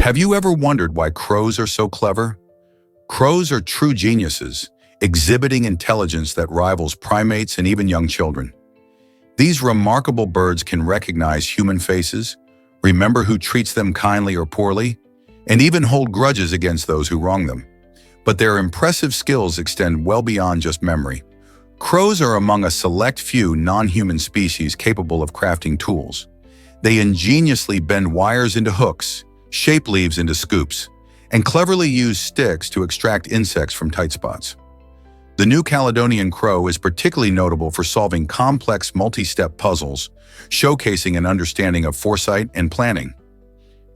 Have you ever wondered why crows are so clever? Crows are true geniuses, exhibiting intelligence that rivals primates and even young children. These remarkable birds can recognize human faces, remember who treats them kindly or poorly, and even hold grudges against those who wrong them. But their impressive skills extend well beyond just memory. Crows are among a select few non-human species capable of crafting tools. They ingeniously bend wires into hooks, shape leaves into scoops, and cleverly use sticks to extract insects from tight spots. The New Caledonian crow is particularly notable for solving complex multi-step puzzles, showcasing an understanding of foresight and planning.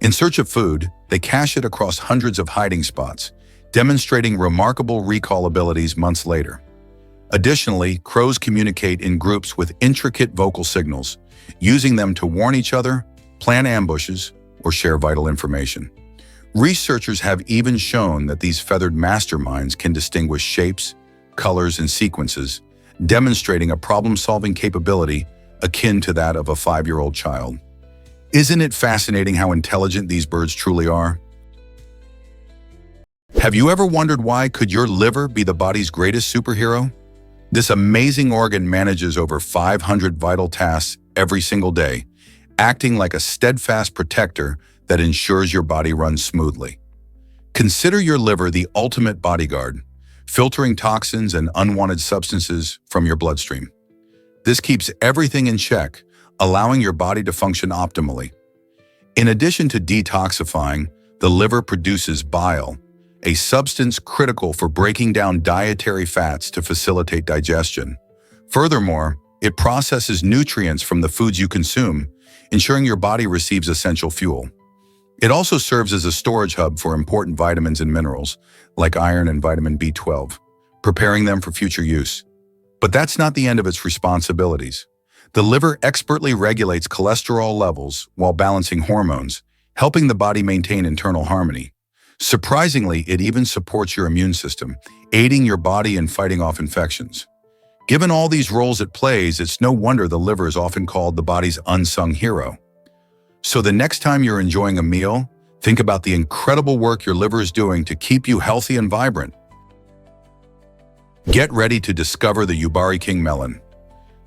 In search of food, they cache it across hundreds of hiding spots, demonstrating remarkable recall abilities months later. Additionally, crows communicate in groups with intricate vocal signals, using them to warn each other, plan ambushes, or share vital information. Researchers have even shown that these feathered masterminds can distinguish shapes, colors, and sequences, demonstrating a problem-solving capability akin to that of a 5-year-old child. Isn't it fascinating how intelligent these birds truly are? Have you ever wondered why could your liver be the body's greatest superhero? This amazing organ manages over 500 vital tasks every single day, acting like a steadfast protector that ensures your body runs smoothly. Consider your liver the ultimate bodyguard, filtering toxins and unwanted substances from your bloodstream. This keeps everything in check, allowing your body to function optimally. In addition to detoxifying, the liver produces bile, a substance critical for breaking down dietary fats to facilitate digestion. Furthermore, it processes nutrients from the foods you consume, ensuring your body receives essential fuel. It also serves as a storage hub for important vitamins and minerals, like iron and vitamin B12, preparing them for future use. But that's not the end of its responsibilities. The liver expertly regulates cholesterol levels while balancing hormones, helping the body maintain internal harmony. Surprisingly, it even supports your immune system, aiding your body in fighting off infections. Given all these roles it plays, it's no wonder the liver is often called the body's unsung hero. So the next time you're enjoying a meal, think about the incredible work your liver is doing to keep you healthy and vibrant. Get ready to discover the Yubari King melon.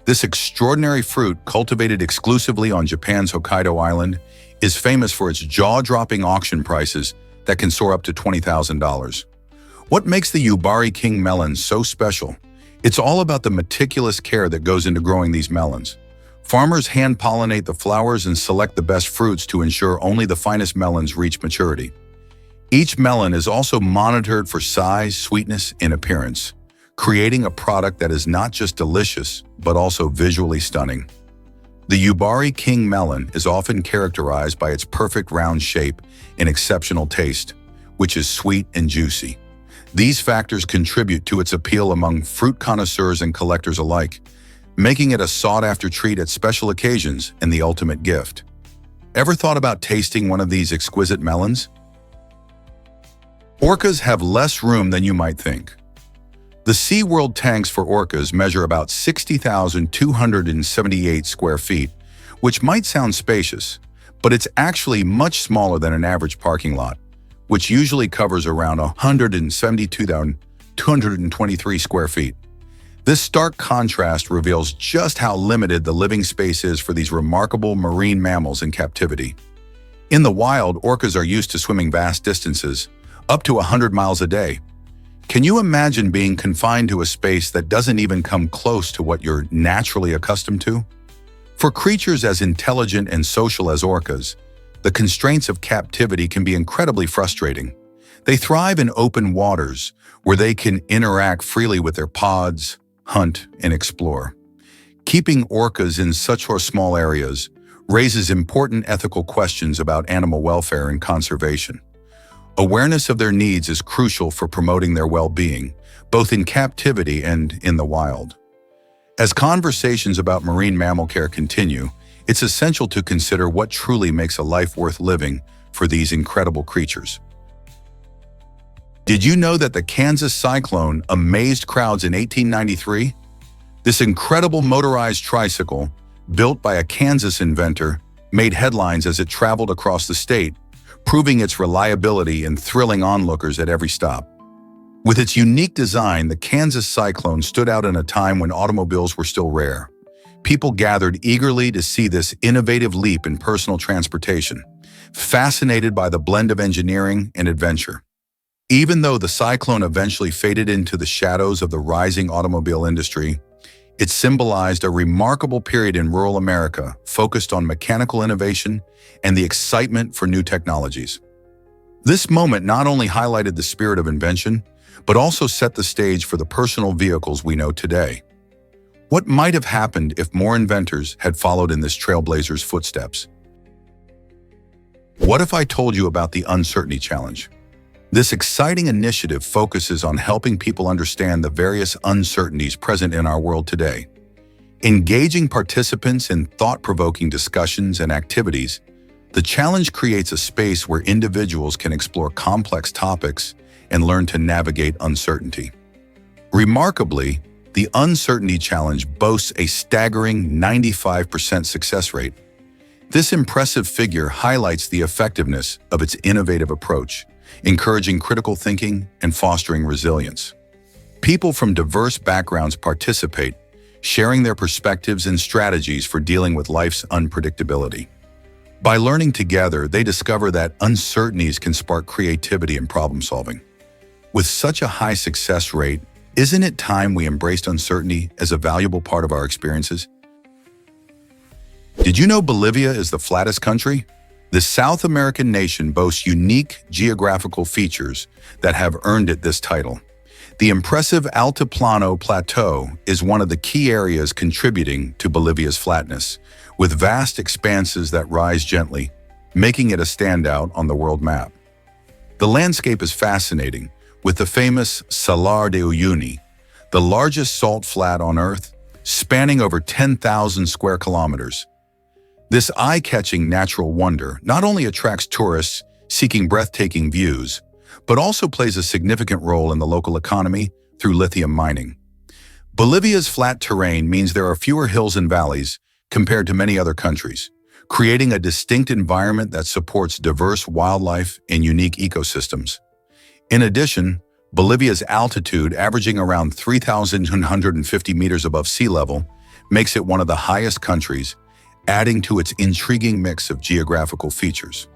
This extraordinary fruit, cultivated exclusively on Japan's Hokkaido Island, is famous for its jaw-dropping auction prices that can soar up to $20,000. What makes the Yubari King melon so special? It's all about the meticulous care that goes into growing these melons. Farmers hand-pollinate the flowers and select the best fruits to ensure only the finest melons reach maturity. Each melon is also monitored for size, sweetness, and appearance, creating a product that is not just delicious, but also visually stunning. The Yubari King melon is often characterized by its perfect round shape and exceptional taste, which is sweet and juicy. These factors contribute to its appeal among fruit connoisseurs and collectors alike, making it a sought-after treat at special occasions and the ultimate gift. Ever thought about tasting one of these exquisite melons? Orcas have less room than you might think. The SeaWorld tanks for orcas measure about 60,278 square feet, which might sound spacious, but it's actually much smaller than an average parking lot, which usually covers around 172,223 square feet. This stark contrast reveals just how limited the living space is for these remarkable marine mammals in captivity. In the wild, orcas are used to swimming vast distances, up to 100 miles a day. Can you imagine being confined to a space that doesn't even come close to what you're naturally accustomed to? For creatures as intelligent and social as orcas, the constraints of captivity can be incredibly frustrating. They thrive in open waters, where they can interact freely with their pods, hunt, and explore. Keeping orcas in such small areas raises important ethical questions about animal welfare and conservation. Awareness of their needs is crucial for promoting their well-being, both in captivity and in the wild. As conversations about marine mammal care continue, it's essential to consider what truly makes a life worth living for these incredible creatures. Did you know that the Kansas Cyclone amazed crowds in 1893? This incredible motorized tricycle, built by a Kansas inventor, made headlines as it traveled across the state, proving its reliability and thrilling onlookers at every stop. With its unique design, the Kansas Cyclone stood out in a time when automobiles were still rare. People gathered eagerly to see this innovative leap in personal transportation, fascinated by the blend of engineering and adventure. Even though the Cyclone eventually faded into the shadows of the rising automobile industry, it symbolized a remarkable period in rural America focused on mechanical innovation and the excitement for new technologies. This moment not only highlighted the spirit of invention, but also set the stage for the personal vehicles we know today. What might have happened if more inventors had followed in this trailblazer's footsteps? What if I told you about the Uncertainty Challenge? This exciting initiative focuses on helping people understand the various uncertainties present in our world today. Engaging participants in thought-provoking discussions and activities, the challenge creates a space where individuals can explore complex topics and learn to navigate uncertainty. Remarkably, the Uncertainty Challenge boasts a staggering 95% success rate. This impressive figure highlights the effectiveness of its innovative approach, encouraging critical thinking and fostering resilience. People from diverse backgrounds participate, sharing their perspectives and strategies for dealing with life's unpredictability. By learning together, they discover that uncertainties can spark creativity and problem-solving. With such a high success rate, isn't it time we embraced uncertainty as a valuable part of our experiences? Did you know Bolivia is the flattest country? The South American nation boasts unique geographical features that have earned it this title. The impressive Altiplano Plateau is one of the key areas contributing to Bolivia's flatness, with vast expanses that rise gently, making it a standout on the world map. The landscape is fascinating, with the famous Salar de Uyuni, the largest salt flat on Earth, spanning over 10,000 square kilometers. This eye-catching natural wonder not only attracts tourists seeking breathtaking views, but also plays a significant role in the local economy through lithium mining. Bolivia's flat terrain means there are fewer hills and valleys compared to many other countries, creating a distinct environment that supports diverse wildlife and unique ecosystems. In addition, Bolivia's altitude, averaging around 3,150 meters above sea level, makes it one of the highest countries, adding to its intriguing mix of geographical features.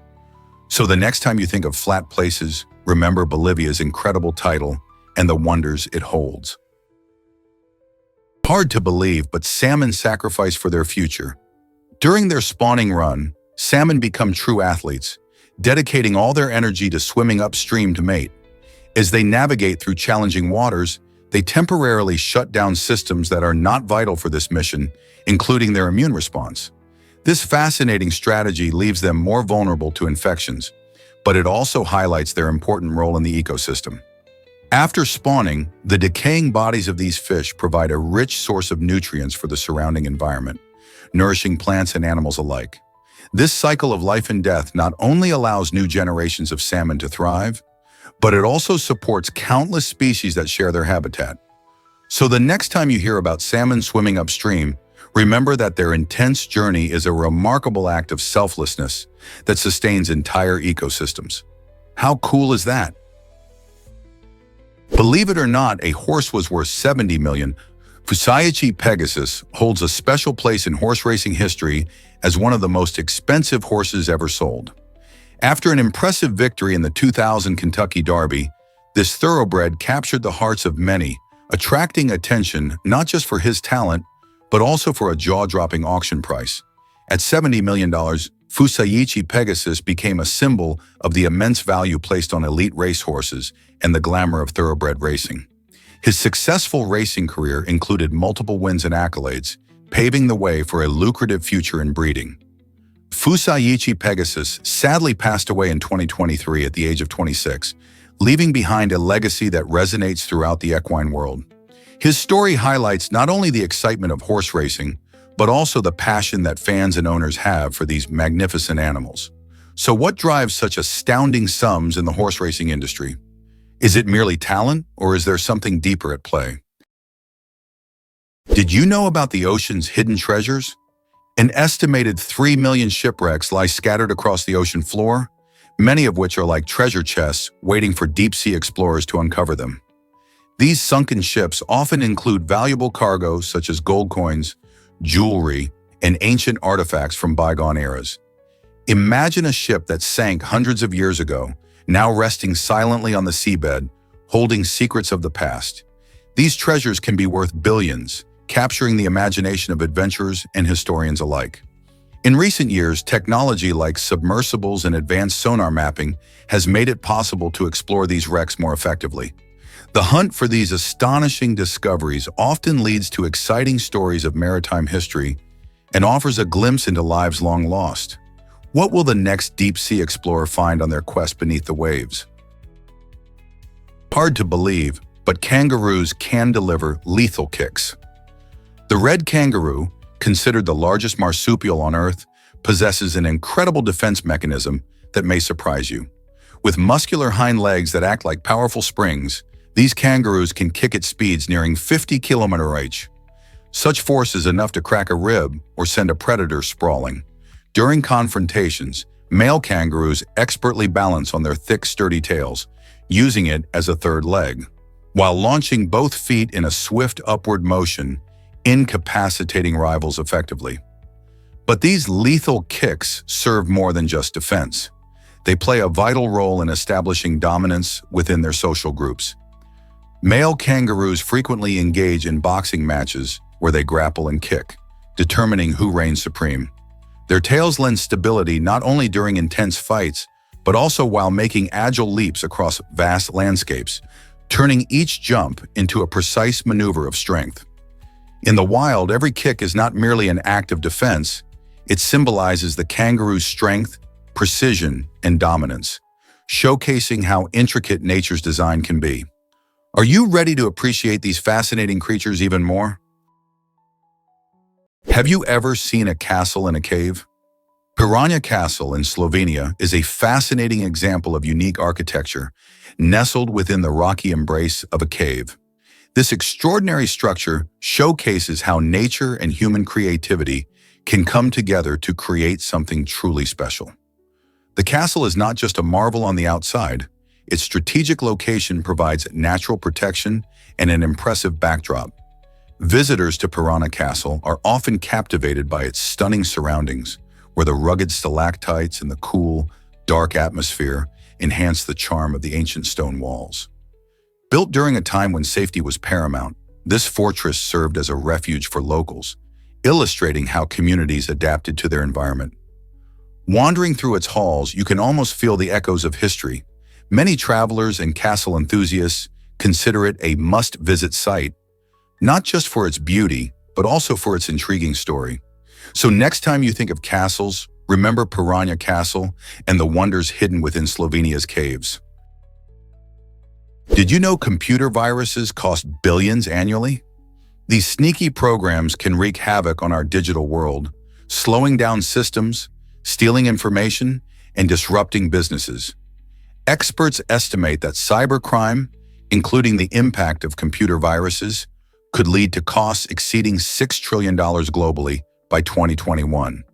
So the next time you think of flat places, remember Bolivia's incredible title and the wonders it holds. Hard to believe, but salmon sacrifice for their future. During their spawning run, salmon become true athletes, dedicating all their energy to swimming upstream to mate. As they navigate through challenging waters, they temporarily shut down systems that are not vital for this mission, including their immune response. This fascinating strategy leaves them more vulnerable to infections, but it also highlights their important role in the ecosystem. After spawning, the decaying bodies of these fish provide a rich source of nutrients for the surrounding environment, nourishing plants and animals alike. This cycle of life and death not only allows new generations of salmon to thrive, but it also supports countless species that share their habitat. So the next time you hear about salmon swimming upstream, remember that their intense journey is a remarkable act of selflessness that sustains entire ecosystems. How cool is that? Believe it or not, a horse was worth $70 million. Fusaichi Pegasus holds a special place in horse racing history as one of the most expensive horses ever sold. After an impressive victory in the 2000 Kentucky Derby, this thoroughbred captured the hearts of many, attracting attention not just for his talent, but also for a jaw-dropping auction price. At $70 million, Fusaichi Pegasus became a symbol of the immense value placed on elite racehorses and the glamour of thoroughbred racing. His successful racing career included multiple wins and accolades, paving the way for a lucrative future in breeding. Fusaichi Pegasus sadly passed away in 2023 at the age of 26, leaving behind a legacy that resonates throughout the equine world. His story highlights not only the excitement of horse racing, but also the passion that fans and owners have for these magnificent animals. So what drives such astounding sums in the horse racing industry? Is it merely talent, or is there something deeper at play? Did you know about the ocean's hidden treasures? An estimated 3 million shipwrecks lie scattered across the ocean floor, many of which are like treasure chests waiting for deep-sea explorers to uncover them. These sunken ships often include valuable cargo such as gold coins, jewelry, and ancient artifacts from bygone eras. Imagine a ship that sank hundreds of years ago, now resting silently on the seabed, holding secrets of the past. These treasures can be worth billions, capturing the imagination of adventurers and historians alike. In recent years, technology like submersibles and advanced sonar mapping has made it possible to explore these wrecks more effectively. The hunt for these astonishing discoveries often leads to exciting stories of maritime history and offers a glimpse into lives long lost. What will the next deep-sea explorer find on their quest beneath the waves? Hard to believe, but kangaroos can deliver lethal kicks. The red kangaroo, considered the largest marsupial on Earth, possesses an incredible defense mechanism that may surprise you. With muscular hind legs that act like powerful springs, these kangaroos can kick at speeds nearing 50 km/h. Such force is enough to crack a rib or send a predator sprawling. During confrontations, male kangaroos expertly balance on their thick, sturdy tails, using it as a third leg, while launching both feet in a swift upward motion, incapacitating rivals effectively. But these lethal kicks serve more than just defense. They play a vital role in establishing dominance within their social groups. Male kangaroos frequently engage in boxing matches where they grapple and kick, determining who reigns supreme. Their tails lend stability not only during intense fights, but also while making agile leaps across vast landscapes, turning each jump into a precise maneuver of strength. In the wild, every kick is not merely an act of defense, it symbolizes the kangaroo's strength, precision, and dominance, showcasing how intricate nature's design can be. Are you ready to appreciate these fascinating creatures even more? Have you ever seen a castle in a cave? Pirania Castle in Slovenia is a fascinating example of unique architecture, nestled within the rocky embrace of a cave. This extraordinary structure showcases how nature and human creativity can come together to create something truly special. The castle is not just a marvel on the outside, its strategic location provides natural protection and an impressive backdrop. Visitors to Pirania Castle are often captivated by its stunning surroundings, where the rugged stalactites and the cool, dark atmosphere enhance the charm of the ancient stone walls. Built during a time when safety was paramount, this fortress served as a refuge for locals, illustrating how communities adapted to their environment. Wandering through its halls, you can almost feel the echoes of history. Many travelers and castle enthusiasts consider it a must-visit site, not just for its beauty, but also for its intriguing story. So next time you think of castles, remember Pirania Castle and the wonders hidden within Slovenia's caves. Did you know computer viruses cost billions annually? These sneaky programs can wreak havoc on our digital world, slowing down systems, stealing information, and disrupting businesses. Experts estimate that cybercrime, including the impact of computer viruses, could lead to costs exceeding $6 trillion globally by 2021.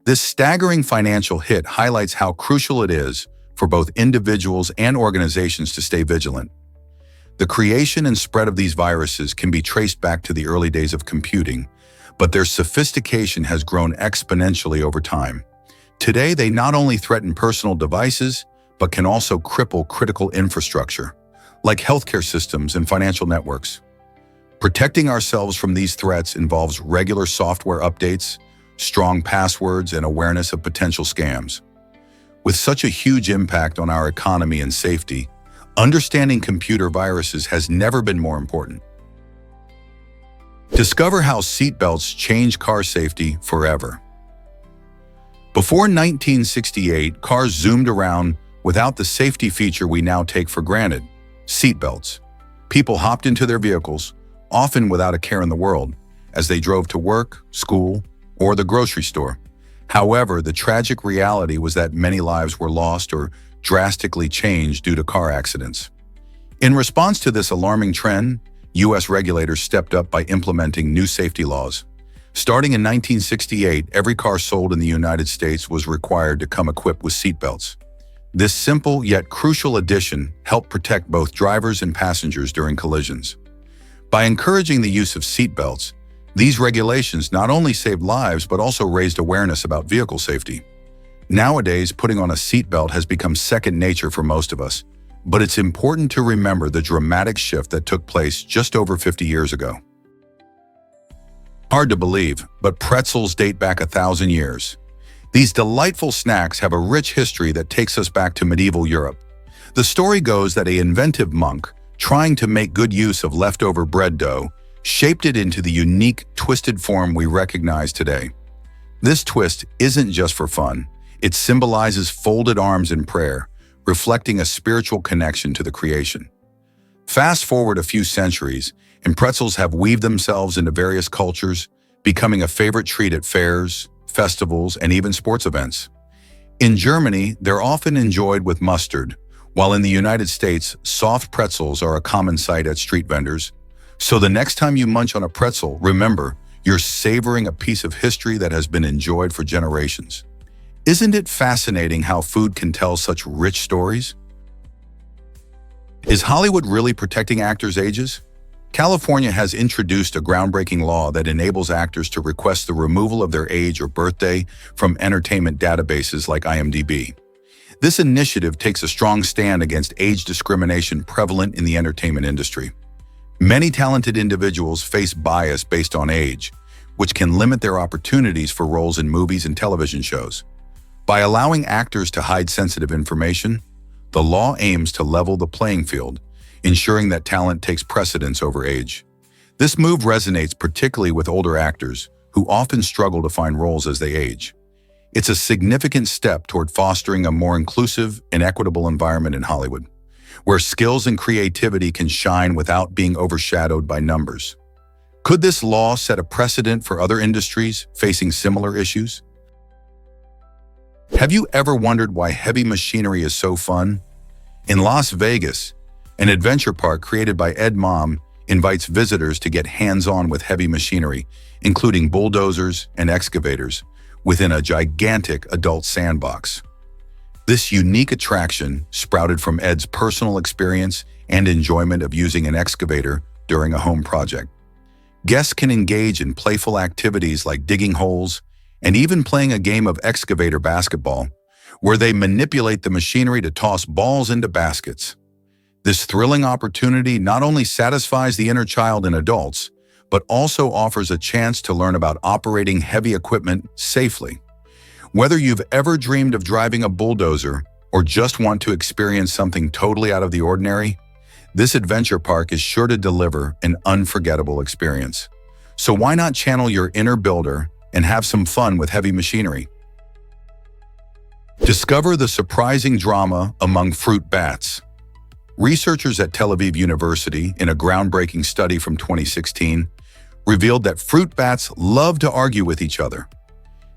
This staggering financial hit highlights how crucial it is for both individuals and organizations to stay vigilant. The creation and spread of these viruses can be traced back to the early days of computing, but their sophistication has grown exponentially over time. Today, they not only threaten personal devices, but can also cripple critical infrastructure, like healthcare systems and financial networks. Protecting ourselves from these threats involves regular software updates, strong passwords, and awareness of potential scams. With such a huge impact on our economy and safety, understanding computer viruses has never been more important. Discover how seatbelts change car safety forever. Before 1968, cars zoomed around without the safety feature we now take for granted, seatbelts. People hopped into their vehicles, often without a care in the world, as they drove to work, school, or the grocery store. However, the tragic reality was that many lives were lost or drastically changed due to car accidents. In response to this alarming trend, U.S. regulators stepped up by implementing new safety laws. Starting in 1968, every car sold in the United States was required to come equipped with seatbelts. This simple yet crucial addition helped protect both drivers and passengers during collisions. By encouraging the use of seatbelts, these regulations not only saved lives but also raised awareness about vehicle safety. Nowadays, putting on a seatbelt has become second nature for most of us, but it's important to remember the dramatic shift that took place just over 50 years ago. Hard to believe, but pretzels date back 1,000 years. These delightful snacks have a rich history that takes us back to medieval Europe. The story goes that an inventive monk, trying to make good use of leftover bread dough, shaped it into the unique, twisted form we recognize today. This twist isn't just for fun. It symbolizes folded arms in prayer, reflecting a spiritual connection to the creation. Fast forward a few centuries, and pretzels have weaved themselves into various cultures, becoming a favorite treat at fairs, festivals, and even sports events. In Germany, they're often enjoyed with mustard, while in the United States, soft pretzels are a common sight at street vendors. So the next time you munch on a pretzel, remember, you're savoring a piece of history that has been enjoyed for generations. Isn't it fascinating how food can tell such rich stories? Is Hollywood really protecting actors' ages? California has introduced a groundbreaking law that enables actors to request the removal of their age or birthday from entertainment databases like IMDb. This initiative takes a strong stand against age discrimination prevalent in the entertainment industry. Many talented individuals face bias based on age, which can limit their opportunities for roles in movies and television shows. By allowing actors to hide sensitive information, the law aims to level the playing field, ensuring that talent takes precedence over age. This move resonates particularly with older actors who often struggle to find roles as they age. It's a significant step toward fostering a more inclusive and equitable environment in Hollywood, where skills and creativity can shine without being overshadowed by numbers. Could this law set a precedent for other industries facing similar issues? Have you ever wondered why heavy machinery is so fun? In Las Vegas, an adventure park created by Ed Mom invites visitors to get hands-on with heavy machinery, including bulldozers and excavators, within a gigantic adult sandbox. This unique attraction sprouted from Ed's personal experience and enjoyment of using an excavator during a home project. Guests can engage in playful activities like digging holes and even playing a game of excavator basketball, where they manipulate the machinery to toss balls into baskets. This thrilling opportunity not only satisfies the inner child in adults, but also offers a chance to learn about operating heavy equipment safely. Whether you've ever dreamed of driving a bulldozer or just want to experience something totally out of the ordinary, this adventure park is sure to deliver an unforgettable experience. So why not channel your inner builder and have some fun with heavy machinery? Discover the surprising drama among fruit bats. Researchers at Tel Aviv University, in a groundbreaking study from 2016, revealed that fruit bats love to argue with each other.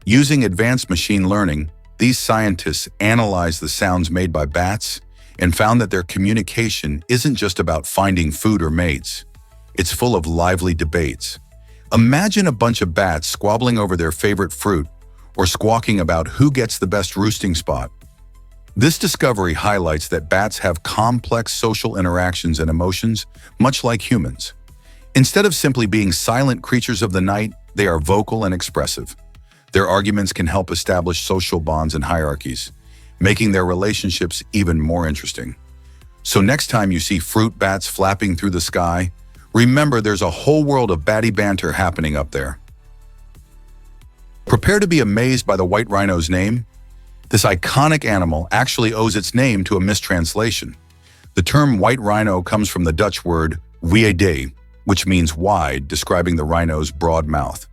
Using advanced machine learning, these scientists analyzed the sounds made by bats and found that their communication isn't just about finding food or mates. It's full of lively debates. Imagine a bunch of bats squabbling over their favorite fruit or squawking about who gets the best roosting spot. This discovery highlights that bats have complex social interactions and emotions, much like humans. Instead of simply being silent creatures of the night, they are vocal and expressive. Their arguments can help establish social bonds and hierarchies, making their relationships even more interesting. So next time you see fruit bats flapping through the sky, remember there's a whole world of batty banter happening up there. Prepare to be amazed by the white rhino's name. This iconic animal actually owes its name to a mistranslation. The term white rhino comes from the Dutch word wiede, which means wide, describing the rhino's broad mouth.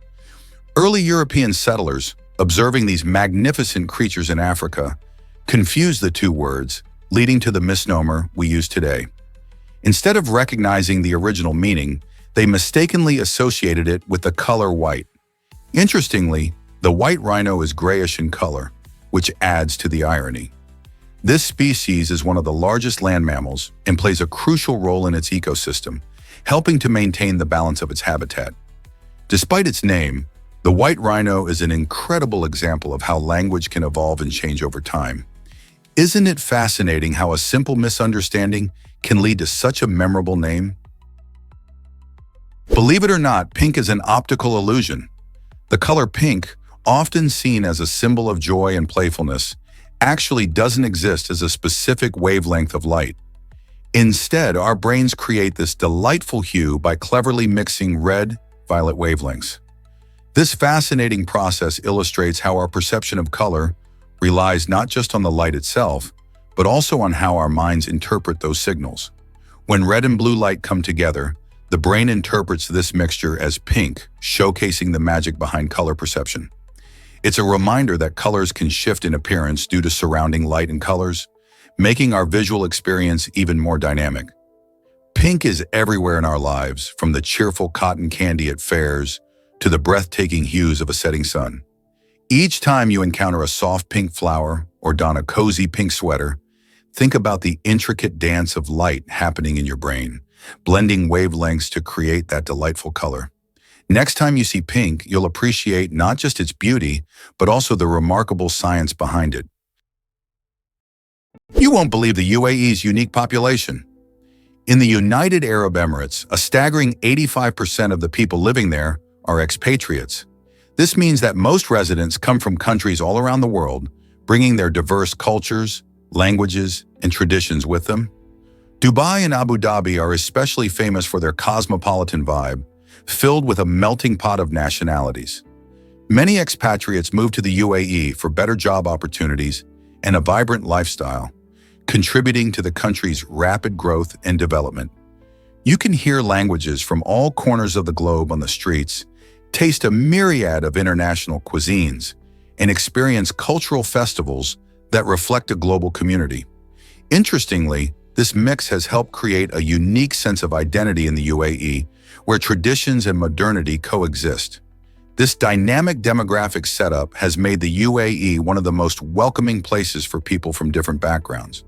Early European settlers, observing these magnificent creatures in Africa, confused the two words, leading to the misnomer we use today. Instead of recognizing the original meaning, they mistakenly associated it with the color white. Interestingly, the white rhino is grayish in color, which adds to the irony. This species is one of the largest land mammals and plays a crucial role in its ecosystem, helping to maintain the balance of its habitat. Despite its name, the white rhino is an incredible example of how language can evolve and change over time. Isn't it fascinating how a simple misunderstanding can lead to such a memorable name? Believe it or not, pink is an optical illusion. The color pink, often seen as a symbol of joy and playfulness, actually doesn't exist as a specific wavelength of light. Instead, our brains create this delightful hue by cleverly mixing red, violet wavelengths. This fascinating process illustrates how our perception of color relies not just on the light itself, but also on how our minds interpret those signals. When red and blue light come together, the brain interprets this mixture as pink, showcasing the magic behind color perception. It's a reminder that colors can shift in appearance due to surrounding light and colors, making our visual experience even more dynamic. Pink is everywhere in our lives, from the cheerful cotton candy at fairs to the breathtaking hues of a setting sun. Each time you encounter a soft pink flower or don a cozy pink sweater, think about the intricate dance of light happening in your brain, blending wavelengths to create that delightful color. Next time you see pink, you'll appreciate not just its beauty, but also the remarkable science behind it. You won't believe the UAE's unique population. In the United Arab Emirates, a staggering 85% of the people living there are expatriates. This means that most residents come from countries all around the world, bringing their diverse cultures, languages, and traditions with them. Dubai and Abu Dhabi are especially famous for their cosmopolitan vibe, filled with a melting pot of nationalities. Many expatriates move to the UAE for better job opportunities and a vibrant lifestyle, contributing to the country's rapid growth and development. You can hear languages from all corners of the globe on the streets, taste a myriad of international cuisines, and experience cultural festivals that reflect a global community. Interestingly, this mix has helped create a unique sense of identity in the UAE, where traditions and modernity coexist. This dynamic demographic setup has made the UAE one of the most welcoming places for people from different backgrounds.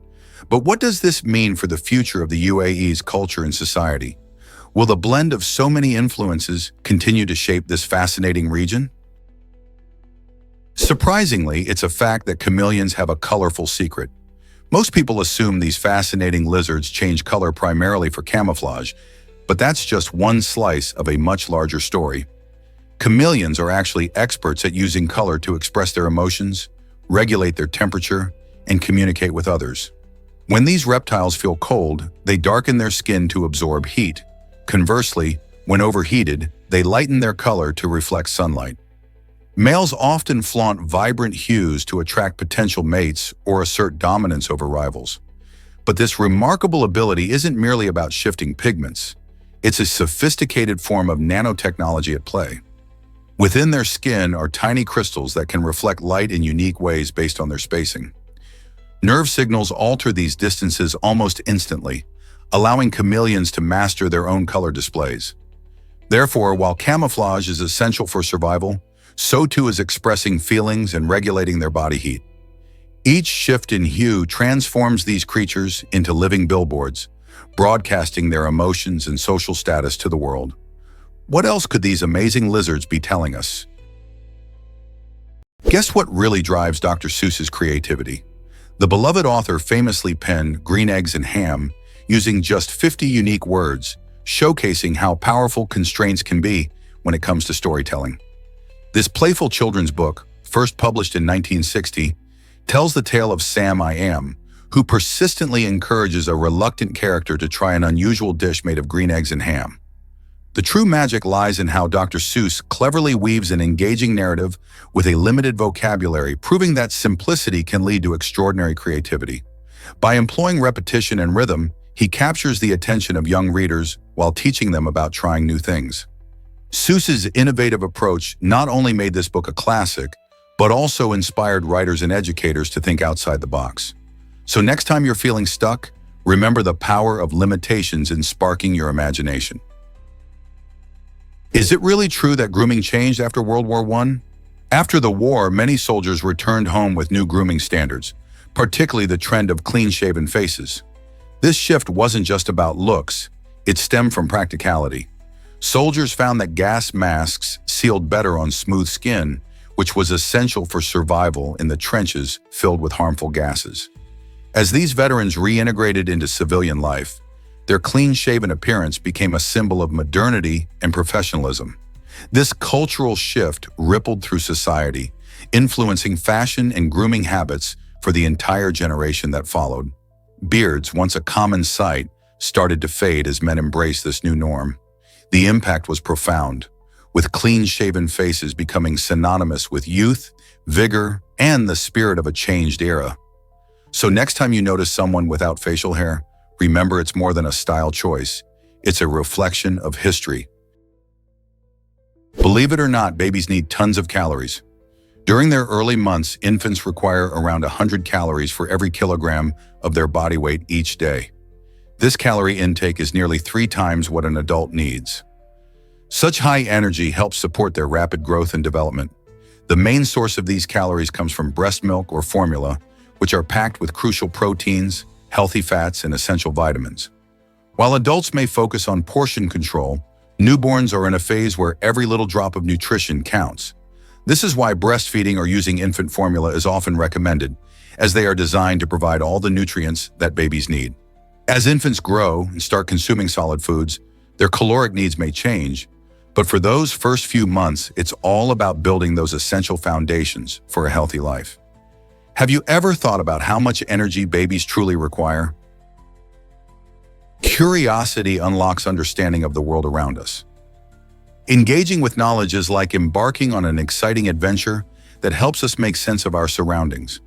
But what does this mean for the future of the UAE's culture and society? Will the blend of so many influences continue to shape this fascinating region? Surprisingly, it's a fact that chameleons have a colorful secret. Most people assume these fascinating lizards change color primarily for camouflage, but that's just one slice of a much larger story. Chameleons are actually experts at using color to express their emotions, regulate their temperature, and communicate with others. When these reptiles feel cold, they darken their skin to absorb heat. Conversely, when overheated, they lighten their color to reflect sunlight. Males often flaunt vibrant hues to attract potential mates or assert dominance over rivals. But this remarkable ability isn't merely about shifting pigments. It's a sophisticated form of nanotechnology at play. Within their skin are tiny crystals that can reflect light in unique ways based on their spacing. Nerve signals alter these distances almost instantly, allowing chameleons to master their own color displays. Therefore, while camouflage is essential for survival, so too is expressing feelings and regulating their body heat. Each shift in hue transforms these creatures into living billboards, broadcasting their emotions and social status to the world. What else could these amazing lizards be telling us? Guess what really drives Dr. Seuss's creativity? The beloved author famously penned Green Eggs and Ham using just 50 unique words, showcasing how powerful constraints can be when it comes to storytelling. This playful children's book, first published in 1960, tells the tale of Sam I Am, who persistently encourages a reluctant character to try an unusual dish made of green eggs and ham. The true magic lies in how Dr. Seuss cleverly weaves an engaging narrative with a limited vocabulary, proving that simplicity can lead to extraordinary creativity. By employing repetition and rhythm, he captures the attention of young readers while teaching them about trying new things. Seuss's innovative approach not only made this book a classic, but also inspired writers and educators to think outside the box. So next time you're feeling stuck, remember the power of limitations in sparking your imagination. Is it really true that grooming changed after World War I? After the war, many soldiers returned home with new grooming standards, particularly the trend of clean-shaven faces. This shift wasn't just about looks, it stemmed from practicality. Soldiers found that gas masks sealed better on smooth skin, which was essential for survival in the trenches filled with harmful gases. As these veterans reintegrated into civilian life, their clean-shaven appearance became a symbol of modernity and professionalism. This cultural shift rippled through society, influencing fashion and grooming habits for the entire generation that followed. Beards, once a common sight, started to fade as men embraced this new norm. The impact was profound, with clean-shaven faces becoming synonymous with youth, vigor, and the spirit of a changed era. So next time you notice someone without facial hair, remember it's more than a style choice. It's a reflection of history. Believe it or not, babies need tons of calories. During their early months, infants require around 100 calories for every kilogram of their body weight each day. This calorie intake is nearly 3 times what an adult needs. Such high energy helps support their rapid growth and development. The main source of these calories comes from breast milk or formula, which are packed with crucial proteins, healthy fats, and essential vitamins. While adults may focus on portion control, newborns are in a phase where every little drop of nutrition counts. This is why breastfeeding or using infant formula is often recommended, as they are designed to provide all the nutrients that babies need. As infants grow and start consuming solid foods, their caloric needs may change, but for those first few months, it's all about building those essential foundations for a healthy life. Have you ever thought about how much energy babies truly require? Curiosity unlocks understanding of the world around us. Engaging with knowledge is like embarking on an exciting adventure that helps us make sense of our surroundings.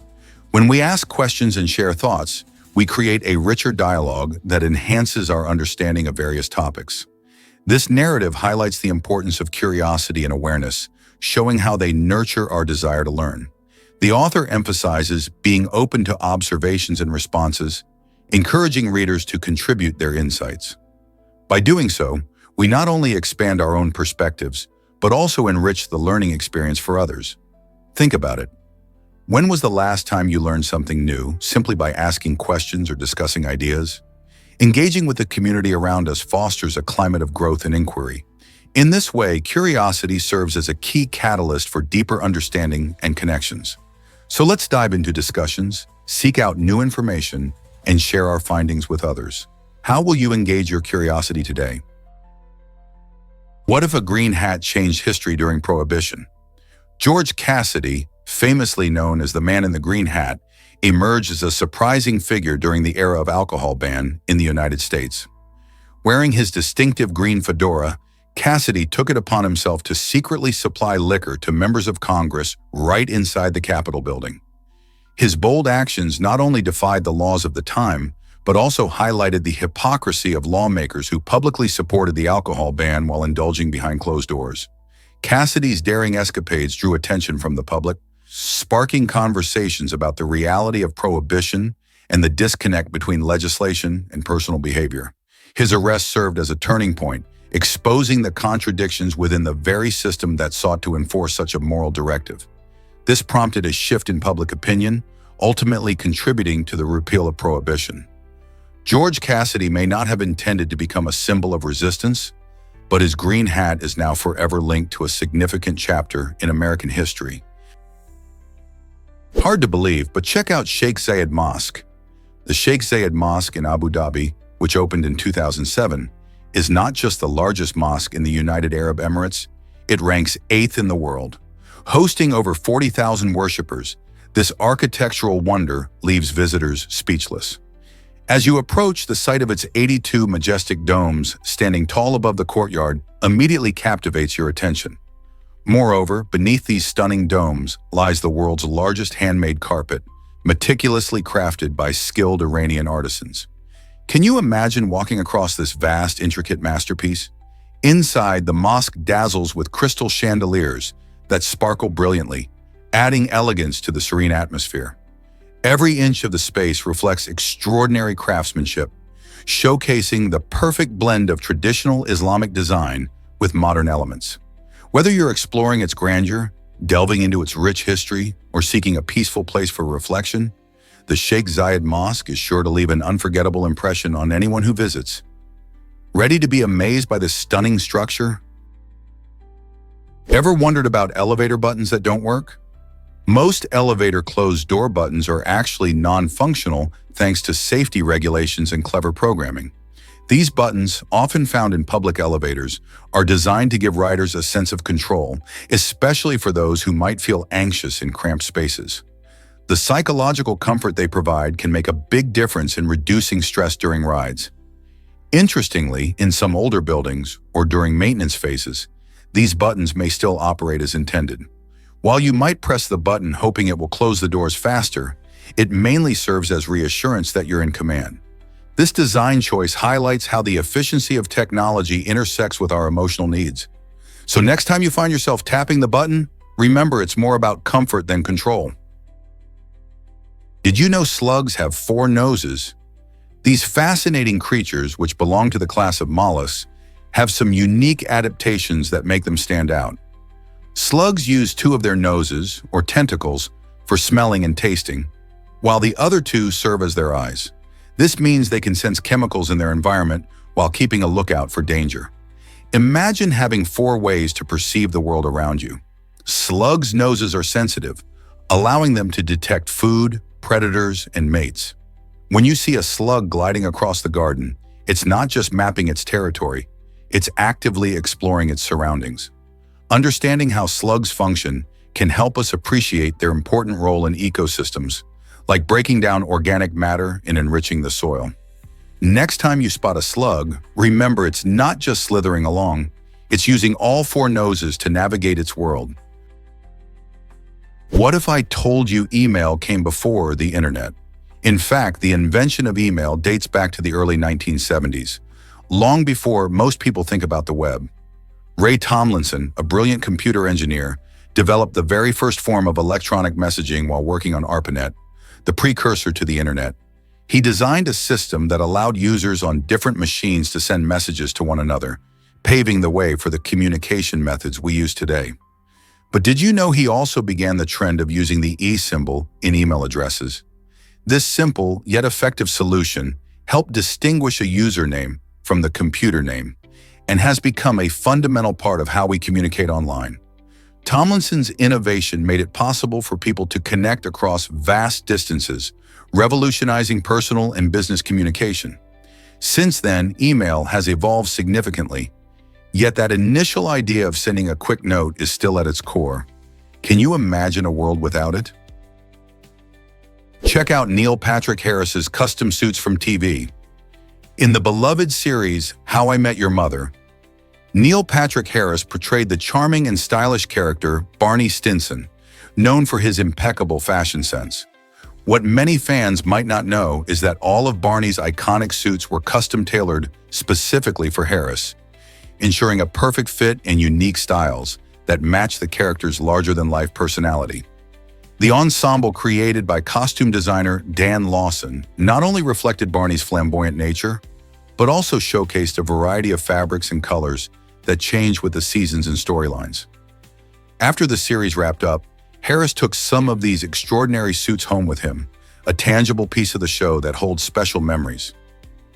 When we ask questions and share thoughts, we create a richer dialogue that enhances our understanding of various topics. This narrative highlights the importance of curiosity and awareness, showing how they nurture our desire to learn. The author emphasizes being open to observations and responses, encouraging readers to contribute their insights. By doing so, we not only expand our own perspectives, but also enrich the learning experience for others. Think about it. When was the last time you learned something new simply by asking questions or discussing ideas? Engaging with the community around us fosters a climate of growth and inquiry. In this way, curiosity serves as a key catalyst for deeper understanding and connections. So let's dive into discussions, seek out new information, and share our findings with others. How will you engage your curiosity today? What if a green hat changed history during Prohibition? George Cassidy, famously known as the Man in the Green Hat, emerged as a surprising figure during the era of alcohol ban in the United States. Wearing his distinctive green fedora, Cassidy took it upon himself to secretly supply liquor to members of Congress right inside the Capitol building. His bold actions not only defied the laws of the time, but also highlighted the hypocrisy of lawmakers who publicly supported the alcohol ban while indulging behind closed doors. Cassidy's daring escapades drew attention from the public, sparking conversations about the reality of prohibition and the disconnect between legislation and personal behavior. His arrest served as a turning point, exposing the contradictions within the very system that sought to enforce such a moral directive. This prompted a shift in public opinion, ultimately contributing to the repeal of prohibition. George Cassidy may not have intended to become a symbol of resistance, but his green hat is now forever linked to a significant chapter in American history. Hard to believe, but check out Sheikh Zayed Mosque. The Sheikh Zayed Mosque in Abu Dhabi, which opened in 2007, is not just the largest mosque in the United Arab Emirates, it ranks 8th in the world. Hosting over 40,000 worshippers, this architectural wonder leaves visitors speechless. As you approach, the sight of its 82 majestic domes standing tall above the courtyard immediately captivates your attention. Moreover, beneath these stunning domes lies the world's largest handmade carpet, meticulously crafted by skilled Iranian artisans. Can you imagine walking across this vast, intricate masterpiece? Inside, the mosque dazzles with crystal chandeliers that sparkle brilliantly, adding elegance to the serene atmosphere. Every inch of the space reflects extraordinary craftsmanship, showcasing the perfect blend of traditional Islamic design with modern elements. Whether you're exploring its grandeur, delving into its rich history, or seeking a peaceful place for reflection, the Sheikh Zayed Mosque is sure to leave an unforgettable impression on anyone who visits. Ready to be amazed by this stunning structure? Ever wondered about elevator buttons that don't work? Most elevator closed door buttons are actually non-functional thanks to safety regulations and clever programming. These buttons, often found in public elevators, are designed to give riders a sense of control, especially for those who might feel anxious in cramped spaces. The psychological comfort they provide can make a big difference in reducing stress during rides. Interestingly, in some older buildings, or during maintenance phases, these buttons may still operate as intended. While you might press the button hoping it will close the doors faster, it mainly serves as reassurance that you're in command. This design choice highlights how the efficiency of technology intersects with our emotional needs. So next time you find yourself tapping the button, remember it's more about comfort than control. Did you know slugs have 4 noses? These fascinating creatures, which belong to the class of mollusks, have some unique adaptations that make them stand out. Slugs use 2 of their noses, or tentacles, for smelling and tasting, while the other 2 serve as their eyes. This means they can sense chemicals in their environment while keeping a lookout for danger. Imagine having 4 ways to perceive the world around you. Slugs' noses are sensitive, allowing them to detect food, predators, and mates. When you see a slug gliding across the garden, it's not just mapping its territory, it's actively exploring its surroundings. Understanding how slugs function can help us appreciate their important role in ecosystems, like breaking down organic matter and enriching the soil. Next time you spot a slug, remember it's not just slithering along, it's using all 4 noses to navigate its world. What if I told you email came before the internet? In fact, the invention of email dates back to the early 1970s, long before most people think about the web. Ray Tomlinson, a brilliant computer engineer, developed the very first form of electronic messaging while working on ARPANET, the precursor to the internet. He designed a system that allowed users on different machines to send messages to one another, paving the way for the communication methods we use today. But did you know he also began the trend of using the E symbol in email addresses? This simple yet effective solution helped distinguish a username from the computer name and has become a fundamental part of how we communicate online. Tomlinson's innovation made it possible for people to connect across vast distances, revolutionizing personal and business communication. Since then, email has evolved significantly, yet that initial idea of sending a quick note is still at its core. Can you imagine a world without it? Check out Neil Patrick Harris's custom suits from TV. In the beloved series How I Met Your Mother, Neil Patrick Harris portrayed the charming and stylish character Barney Stinson, known for his impeccable fashion sense. What many fans might not know is that all of Barney's iconic suits were custom-tailored specifically for Harris, ensuring a perfect fit and unique styles that match the character's larger-than-life personality. The ensemble created by costume designer Dan Lawson not only reflected Barney's flamboyant nature, but also showcased a variety of fabrics and colors that change with the seasons and storylines. After the series wrapped up, Harris took some of these extraordinary suits home with him, a tangible piece of the show that holds special memories.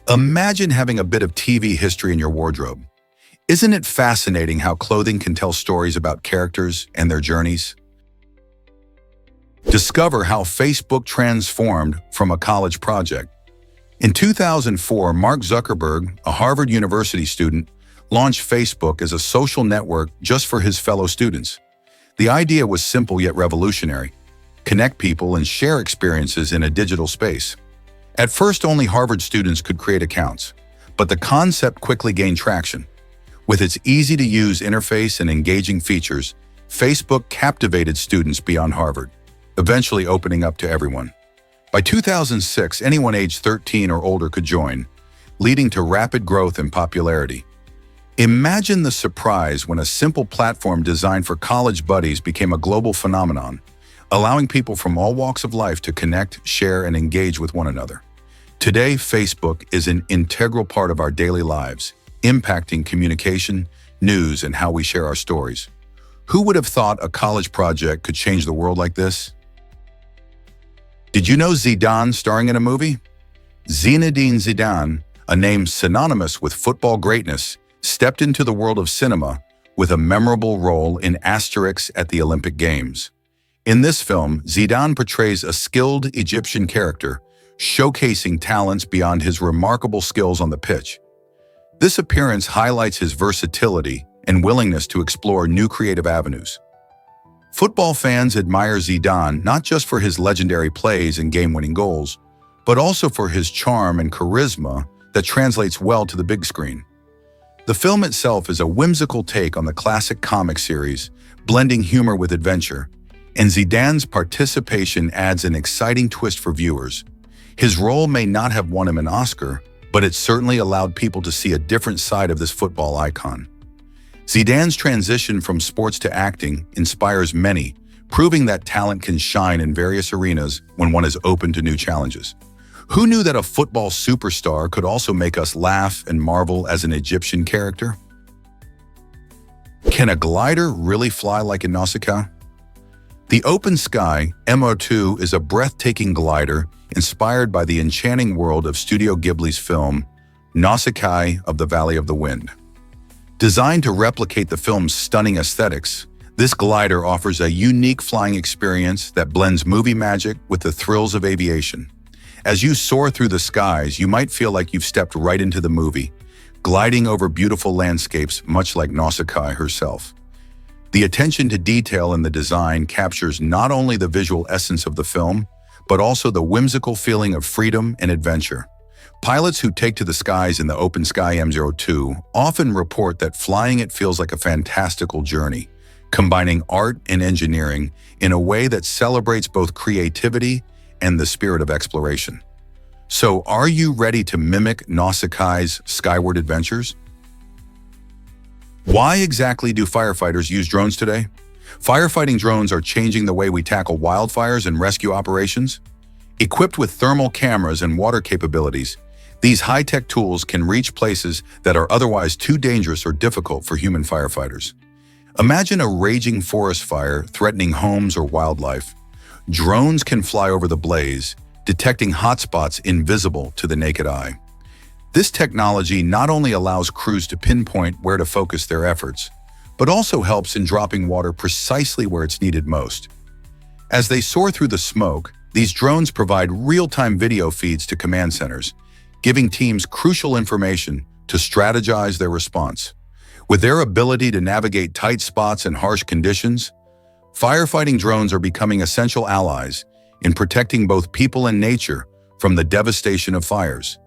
Imagine having a bit of TV history in your wardrobe. Isn't it fascinating how clothing can tell stories about characters and their journeys? Discover how Facebook transformed from a college project. In 2004, Mark Zuckerberg, a Harvard University student, launched Facebook as a social network just for his fellow students. The idea was simple yet revolutionary: connect people and share experiences in a digital space. At first, only Harvard students could create accounts, but the concept quickly gained traction. With its easy-to-use interface and engaging features, Facebook captivated students beyond Harvard, eventually opening up to everyone. By 2006, anyone aged 13 or older could join, leading to rapid growth and popularity. Imagine the surprise when a simple platform designed for college buddies became a global phenomenon, allowing people from all walks of life to connect, share, and engage with one another. Today, Facebook is an integral part of our daily lives, impacting communication, news, and how we share our stories. Who would have thought a college project could change the world like this? Did you know Zidane starring in a movie? Zinedine Zidane, a name synonymous with football greatness, stepped into the world of cinema with a memorable role in Asterix at the Olympic Games. In this film, Zidane portrays a skilled Egyptian character, showcasing talents beyond his remarkable skills on the pitch. This appearance highlights his versatility and willingness to explore new creative avenues. Football fans admire Zidane not just for his legendary plays and game-winning goals, but also for his charm and charisma that translates well to the big screen. The film itself is a whimsical take on the classic comic series, blending humor with adventure, and Zidane's participation adds an exciting twist for viewers. His role may not have won him an Oscar, but it certainly allowed people to see a different side of this football icon. Zidane's transition from sports to acting inspires many, proving that talent can shine in various arenas when one is open to new challenges. Who knew that a football superstar could also make us laugh and marvel as an Egyptian character? Can a glider really fly like a Nausicaä? The Open Sky MO2 is a breathtaking glider inspired by the enchanting world of Studio Ghibli's film Nausicaä of the Valley of the Wind. Designed to replicate the film's stunning aesthetics, this glider offers a unique flying experience that blends movie magic with the thrills of aviation. As you soar through the skies, you might feel like you've stepped right into the movie, gliding over beautiful landscapes much like Nausicaä herself. The attention to detail in the design captures not only the visual essence of the film, but also the whimsical feeling of freedom and adventure. Pilots who take to the skies in the Open Sky M02 often report that flying it feels like a fantastical journey, combining art and engineering in a way that celebrates both creativity and the spirit of exploration. So, are you ready to mimic Nausicaä's skyward adventures? Why exactly do firefighters use drones today? Firefighting drones are changing the way we tackle wildfires and rescue operations. Equipped with thermal cameras and water capabilities, these high-tech tools can reach places that are otherwise too dangerous or difficult for human firefighters. Imagine a raging forest fire threatening homes or wildlife. Drones can fly over the blaze, detecting hotspots invisible to the naked eye. This technology not only allows crews to pinpoint where to focus their efforts, but also helps in dropping water precisely where it's needed most. As they soar through the smoke, these drones provide real-time video feeds to command centers, giving teams crucial information to strategize their response. With their ability to navigate tight spots and harsh conditions, firefighting drones are becoming essential allies in protecting both people and nature from the devastation of fires.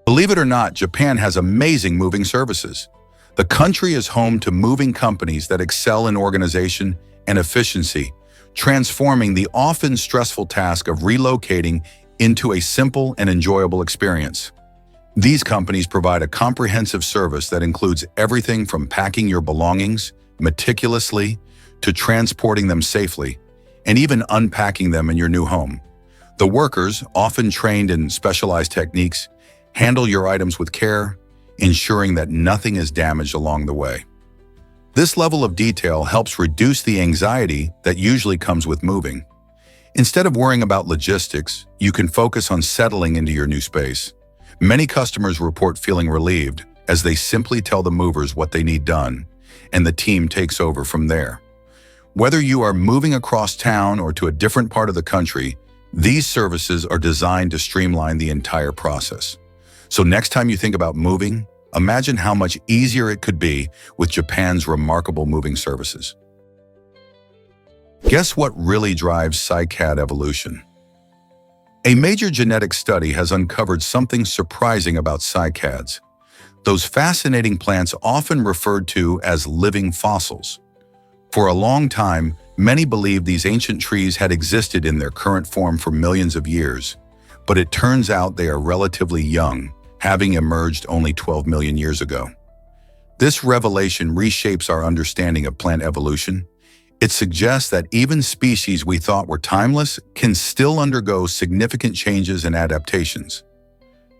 Believe it or not, Japan has amazing moving services. The country is home to moving companies that excel in organization and efficiency, transforming the often stressful task of relocating into a simple and enjoyable experience. These companies provide a comprehensive service that includes everything from packing your belongings meticulously to transporting them safely, and even unpacking them in your new home. The workers, often trained in specialized techniques, handle your items with care, ensuring that nothing is damaged along the way. This level of detail helps reduce the anxiety that usually comes with moving. Instead of worrying about logistics, you can focus on settling into your new space. Many customers report feeling relieved as they simply tell the movers what they need done, and the team takes over from there. Whether you are moving across town or to a different part of the country, these services are designed to streamline the entire process. So next time you think about moving, imagine how much easier it could be with Japan's remarkable moving services. Guess what really drives cycad evolution? A major genetic study has uncovered something surprising about cycads, those fascinating plants often referred to as living fossils. For a long time, many believed these ancient trees had existed in their current form for millions of years, but it turns out they are relatively young, having emerged only 12 million years ago. This revelation reshapes our understanding of plant evolution. It suggests that even species we thought were timeless can still undergo significant changes and adaptations.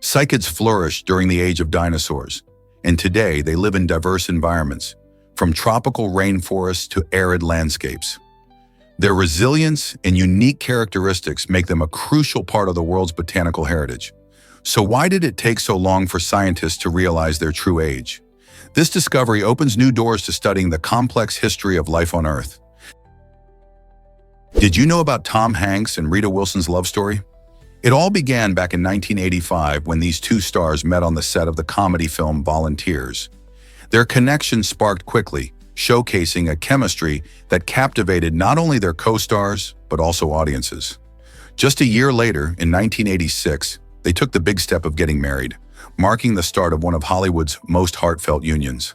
Cycads flourished during the age of dinosaurs, and today they live in diverse environments, from tropical rainforests to arid landscapes. Their resilience and unique characteristics make them a crucial part of the world's botanical heritage. So why did it take so long for scientists to realize their true age? This discovery opens new doors to studying the complex history of life on Earth. Did you know about Tom Hanks and Rita Wilson's love story? It all began back in 1985 when these two stars met on the set of the comedy film Volunteers. Their connection sparked quickly, showcasing a chemistry that captivated not only their co-stars, but also audiences. Just a year later, in 1986, they took the big step of getting married, marking the start of one of Hollywood's most heartfelt unions.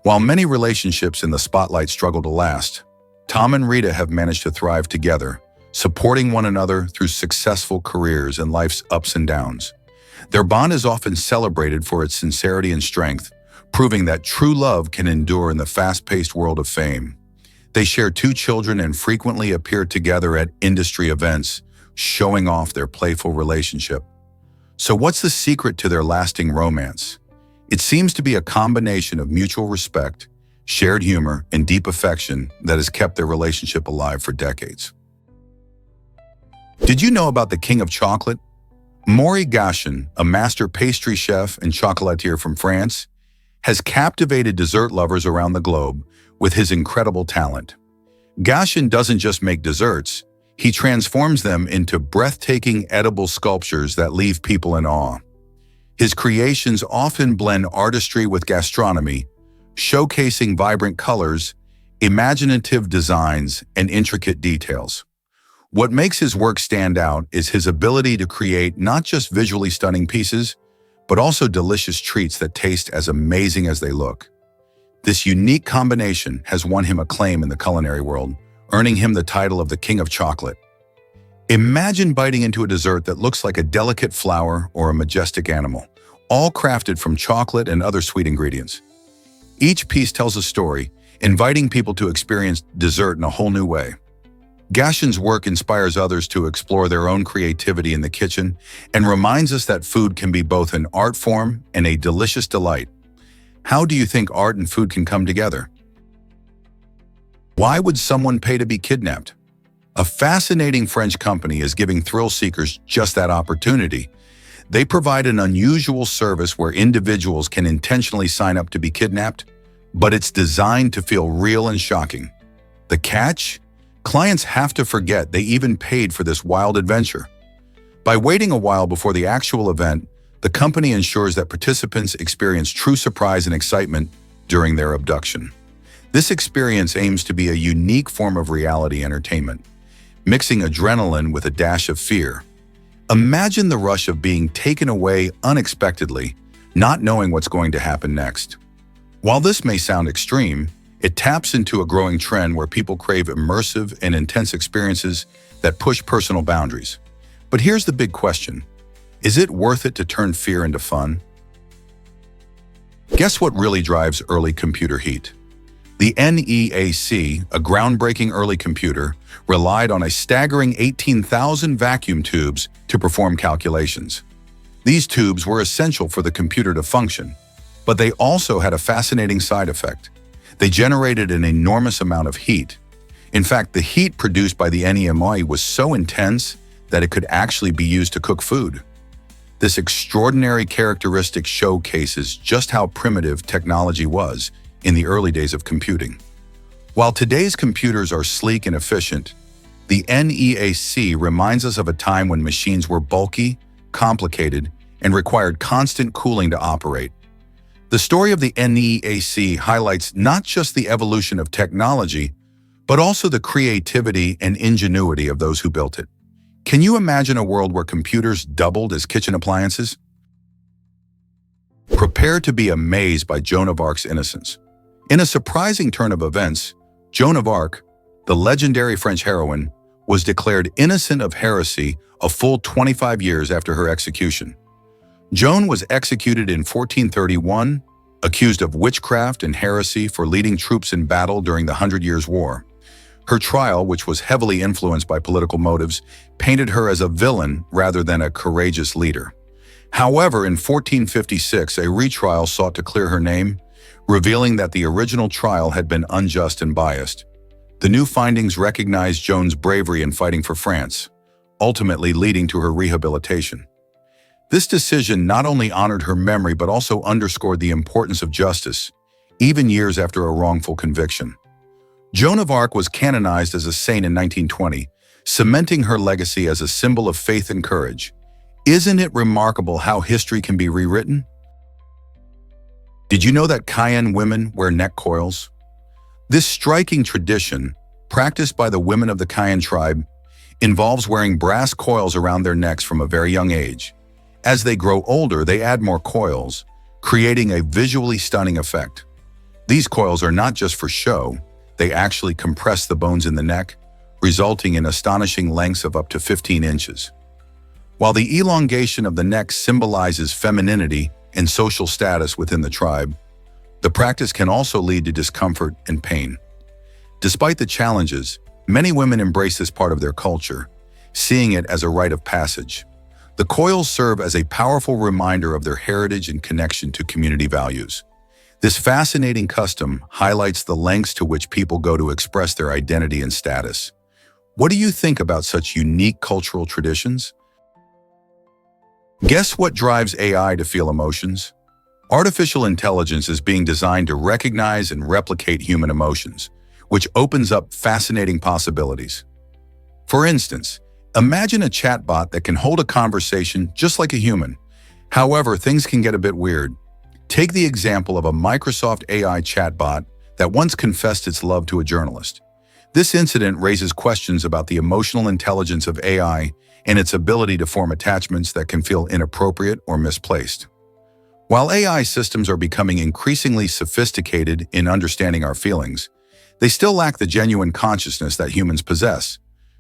While many relationships in the spotlight struggle to last, Tom and Rita have managed to thrive together, supporting one another through successful careers and life's ups and downs. Their bond is often celebrated for its sincerity and strength, proving that true love can endure in the fast-paced world of fame. They share 2 children and frequently appear together at industry events, showing off their playful relationship. So what's the secret to their lasting romance? It seems to be a combination of mutual respect, shared humor, and deep affection that has kept their relationship alive for decades. Did you know about the King of Chocolate? Maurice Gachin, a master pastry chef and chocolatier from France, has captivated dessert lovers around the globe with his incredible talent. Gachin doesn't just make desserts, he transforms them into breathtaking edible sculptures that leave people in awe. His creations often blend artistry with gastronomy, showcasing vibrant colors, imaginative designs, and intricate details. What makes his work stand out is his ability to create not just visually stunning pieces, but also delicious treats that taste as amazing as they look. This unique combination has won him acclaim in the culinary world, earning him the title of the King of Chocolate. Imagine biting into a dessert that looks like a delicate flower or a majestic animal, all crafted from chocolate and other sweet ingredients. Each piece tells a story, inviting people to experience dessert in a whole new way. Gachin's work inspires others to explore their own creativity in the kitchen and reminds us that food can be both an art form and a delicious delight. How do you think art and food can come together? Why would someone pay to be kidnapped? A fascinating French company is giving thrill seekers just that opportunity. They provide an unusual service where individuals can intentionally sign up to be kidnapped, but it's designed to feel real and shocking. The catch? Clients have to forget they even paid for this wild adventure. By waiting a while before the actual event, the company ensures that participants experience true surprise and excitement during their abduction. This experience aims to be a unique form of reality entertainment, mixing adrenaline with a dash of fear. Imagine the rush of being taken away unexpectedly, not knowing what's going to happen next. While this may sound extreme, it taps into a growing trend where people crave immersive and intense experiences that push personal boundaries. But here's the big question. Is it worth it to turn fear into fun? Guess what really drives early computer heat? The NEAC, a groundbreaking early computer, relied on a staggering 18,000 vacuum tubes to perform calculations. These tubes were essential for the computer to function, but they also had a fascinating side effect. They generated an enormous amount of heat. In fact, the heat produced by the NEMI was so intense that it could actually be used to cook food. This extraordinary characteristic showcases just how primitive technology was in the early days of computing. While today's computers are sleek and efficient, the NEAC reminds us of a time when machines were bulky, complicated, and required constant cooling to operate. The story of the NEAC highlights not just the evolution of technology, but also the creativity and ingenuity of those who built it. Can you imagine a world where computers doubled as kitchen appliances? Prepare to be amazed by Joan of Arc's innocence. In a surprising turn of events, Joan of Arc, the legendary French heroine, was declared innocent of heresy a full 25 years after her execution. Joan was executed in 1431, accused of witchcraft and heresy for leading troops in battle during the Hundred Years' War. Her trial, which was heavily influenced by political motives, painted her as a villain rather than a courageous leader. However, in 1456, a retrial sought to clear her name, revealing that the original trial had been unjust and biased. The new findings recognized Joan's bravery in fighting for France, ultimately leading to her rehabilitation. This decision not only honored her memory but also underscored the importance of justice, even years after a wrongful conviction. Joan of Arc was canonized as a saint in 1920, cementing her legacy as a symbol of faith and courage. Isn't it remarkable how history can be rewritten? Did you know that Cayenne women wear neck coils? This striking tradition, practiced by the women of the Cayenne tribe, involves wearing brass coils around their necks from a very young age. As they grow older, they add more coils, creating a visually stunning effect. These coils are not just for show, they actually compress the bones in the neck, resulting in astonishing lengths of up to 15 inches. While the elongation of the neck symbolizes femininity and social status within the tribe, the practice can also lead to discomfort and pain. Despite the challenges, many women embrace this part of their culture, seeing it as a rite of passage. The coils serve as a powerful reminder of their heritage and connection to community values. This fascinating custom highlights the lengths to which people go to express their identity and status. What do you think about such unique cultural traditions? Guess what drives AI to feel emotions? Artificial intelligence is being designed to recognize and replicate human emotions, which opens up fascinating possibilities. For instance, imagine a chatbot that can hold a conversation just like a human. However, things can get a bit weird. Take the example of a Microsoft AI chatbot that once confessed its love to a journalist. This incident raises questions about the emotional intelligence of AI and its ability to form attachments that can feel inappropriate or misplaced. While AI systems are becoming increasingly sophisticated in understanding our feelings, they still lack the genuine consciousness that humans possess,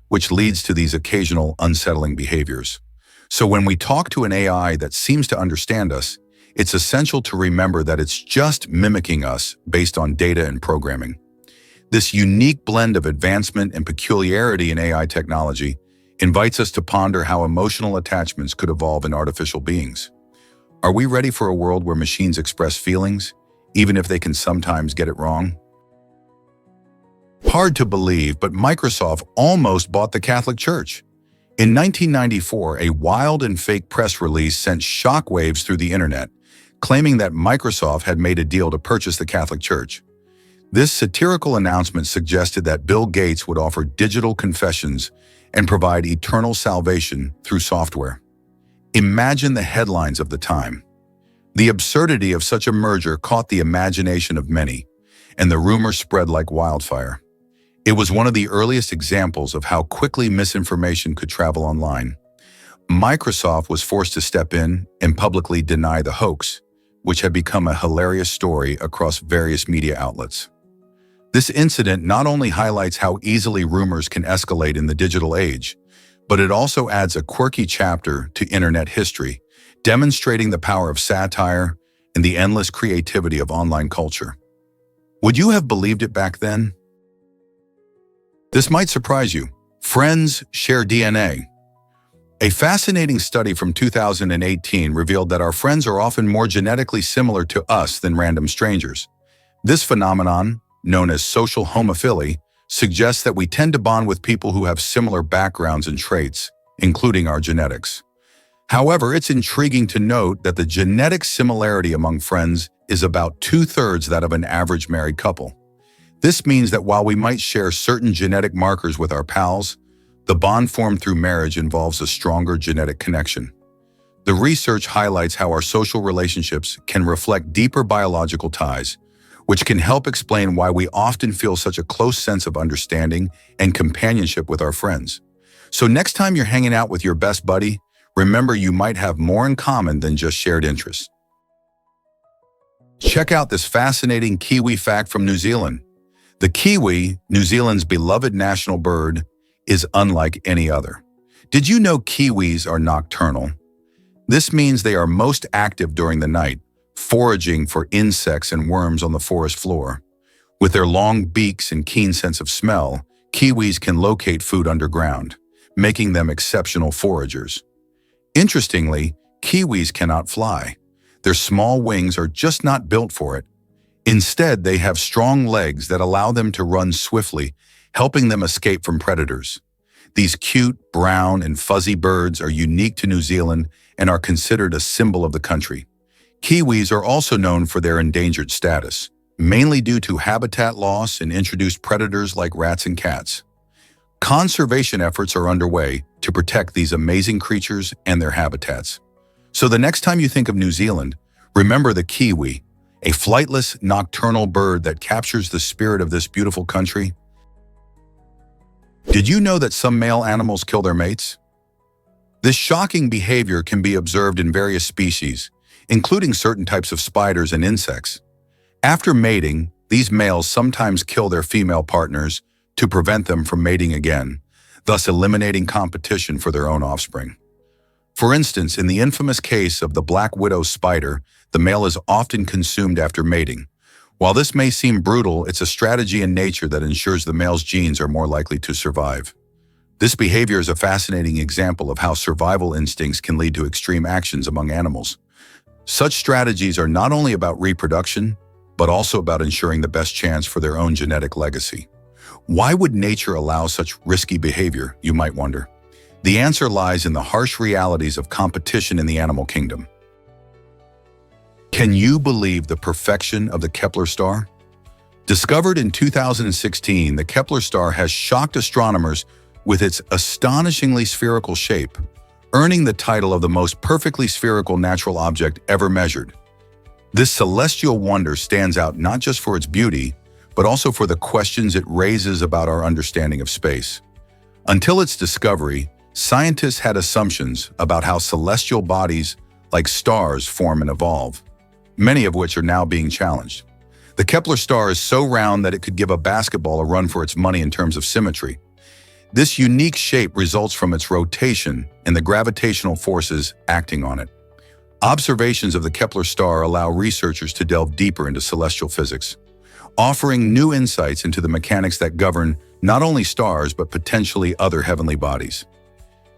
which leads to these occasional unsettling behaviors. So when we talk to an AI that seems to understand us, it's essential to remember that it's just mimicking us based on data and programming. This unique blend of advancement and peculiarity in AI technology invites us to ponder how emotional attachments could evolve in artificial beings. Are we ready for a world where machines express feelings, even if they can sometimes get it wrong? Hard to believe, but Microsoft almost bought the Catholic Church. In 1994, a wild and fake press release sent shockwaves through the internet, claiming that Microsoft had made a deal to purchase the Catholic Church. This satirical announcement suggested that Bill Gates would offer digital confessions and provide eternal salvation through software. Imagine the headlines of the time. The absurdity of such a merger caught the imagination of many, and the rumor spread like wildfire. It was one of the earliest examples of how quickly misinformation could travel online. Microsoft was forced to step in and publicly deny the hoax, which had become a hilarious story across various media outlets. This incident not only highlights how easily rumors can escalate in the digital age, but it also adds a quirky chapter to internet history, demonstrating the power of satire and the endless creativity of online culture. Would you have believed it back then? This might surprise you. Friends share DNA. A fascinating study from 2018 revealed that our friends are often more genetically similar to us than random strangers. This phenomenon, known as social homophily, suggests that we tend to bond with people who have similar backgrounds and traits, including our genetics. However, it's intriguing to note that the genetic similarity among friends is about 2/3 that of an average married couple. This means that while we might share certain genetic markers with our pals, the bond formed through marriage involves a stronger genetic connection. The research highlights how our social relationships can reflect deeper biological ties, which can help explain why we often feel such a close sense of understanding and companionship with our friends. So next time you're hanging out with your best buddy, remember you might have more in common than just shared interests. Check out this fascinating Kiwi fact from New Zealand. The kiwi, New Zealand's beloved national bird, is unlike any other. Did you know kiwis are nocturnal? This means they are most active during the night, foraging for insects and worms on the forest floor. With their long beaks and keen sense of smell, kiwis can locate food underground, making them exceptional foragers. Interestingly, kiwis cannot fly. Their small wings are just not built for it. Instead, they have strong legs that allow them to run swiftly, helping them escape from predators. These cute, brown, and fuzzy birds are unique to New Zealand and are considered a symbol of the country. Kiwis are also known for their endangered status. mainly due to habitat loss and introduced predators like rats and cats. Conservation efforts are underway to protect these amazing creatures and their habitats. So the next time you think of New Zealand, remember the kiwi, a flightless, nocturnal bird that captures the spirit of this beautiful country. Did you know that some male animals kill their mates? This shocking behavior can be observed in various species, including certain types of spiders and insects. After mating, these males sometimes kill their female partners to prevent them from mating again, thus eliminating competition for their own offspring. For instance, in the infamous case of the black widow spider, the male is often consumed after mating. While this may seem brutal, it's a strategy in nature that ensures the male's genes are more likely to survive. This behavior is a fascinating example of how survival instincts can lead to extreme actions among animals. Such strategies are not only about reproduction, but also about ensuring the best chance for their own genetic legacy. Why would nature allow such risky behavior, you might wonder? The answer lies in the harsh realities of competition in the animal kingdom. Can you believe the perfection of the Kepler star? Discovered in 2016, the Kepler star has shocked astronomers with its astonishingly spherical shape, earning the title of the most perfectly spherical natural object ever measured. This celestial wonder stands out not just for its beauty, but also for the questions it raises about our understanding of space. Until its discovery, scientists had assumptions about how celestial bodies, like stars, form and evolve, many of which are now being challenged. The Kepler star is so round that it could give a basketball a run for its money in terms of symmetry. This unique shape results from its rotation and the gravitational forces acting on it. Observations of the Kepler star allow researchers to delve deeper into celestial physics, offering new insights into the mechanics that govern not only stars but potentially other heavenly bodies.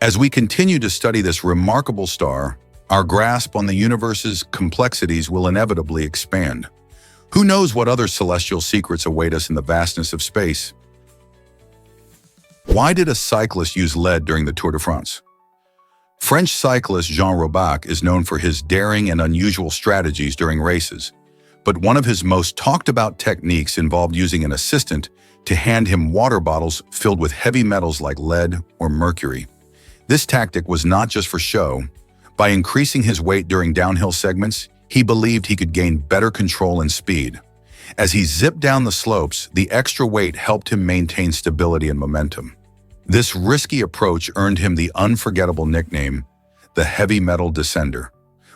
As we continue to study this remarkable star, our grasp on the universe's complexities will inevitably expand. Who knows what other celestial secrets await us in the vastness of space? Why did a cyclist use lead during the Tour de France? French cyclist Jean Robac is known for his daring and unusual strategies during races, but one of his most talked about techniques involved using an assistant to hand him water bottles filled with heavy metals like lead or mercury. This tactic was not just for show. By increasing his weight during downhill segments, he believed he could gain better control and speed. As he zipped down the slopes, the extra weight helped him maintain stability and momentum. This risky approach earned him the unforgettable nickname, the heavy metal descender.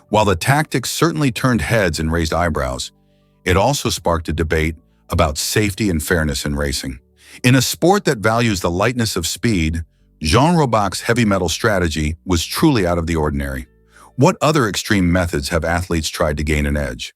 While the tactic certainly turned heads and raised eyebrows, it also sparked a debate about safety and fairness in racing. In a sport that values the lightness of speed, Jean Robac's heavy metal strategy was truly out of the ordinary. What other extreme methods have athletes tried to gain an edge?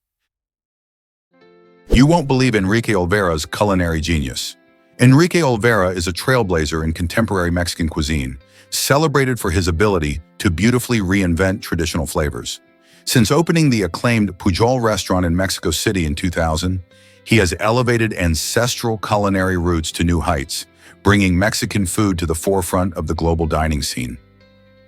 You won't believe Enrique Olvera's culinary genius. Enrique Olvera is a trailblazer in contemporary Mexican cuisine, celebrated for his ability to beautifully reinvent traditional flavors. Since opening the acclaimed Pujol restaurant in Mexico City in 2000, he has elevated ancestral culinary roots to new heights, bringing Mexican food to the forefront of the global dining scene.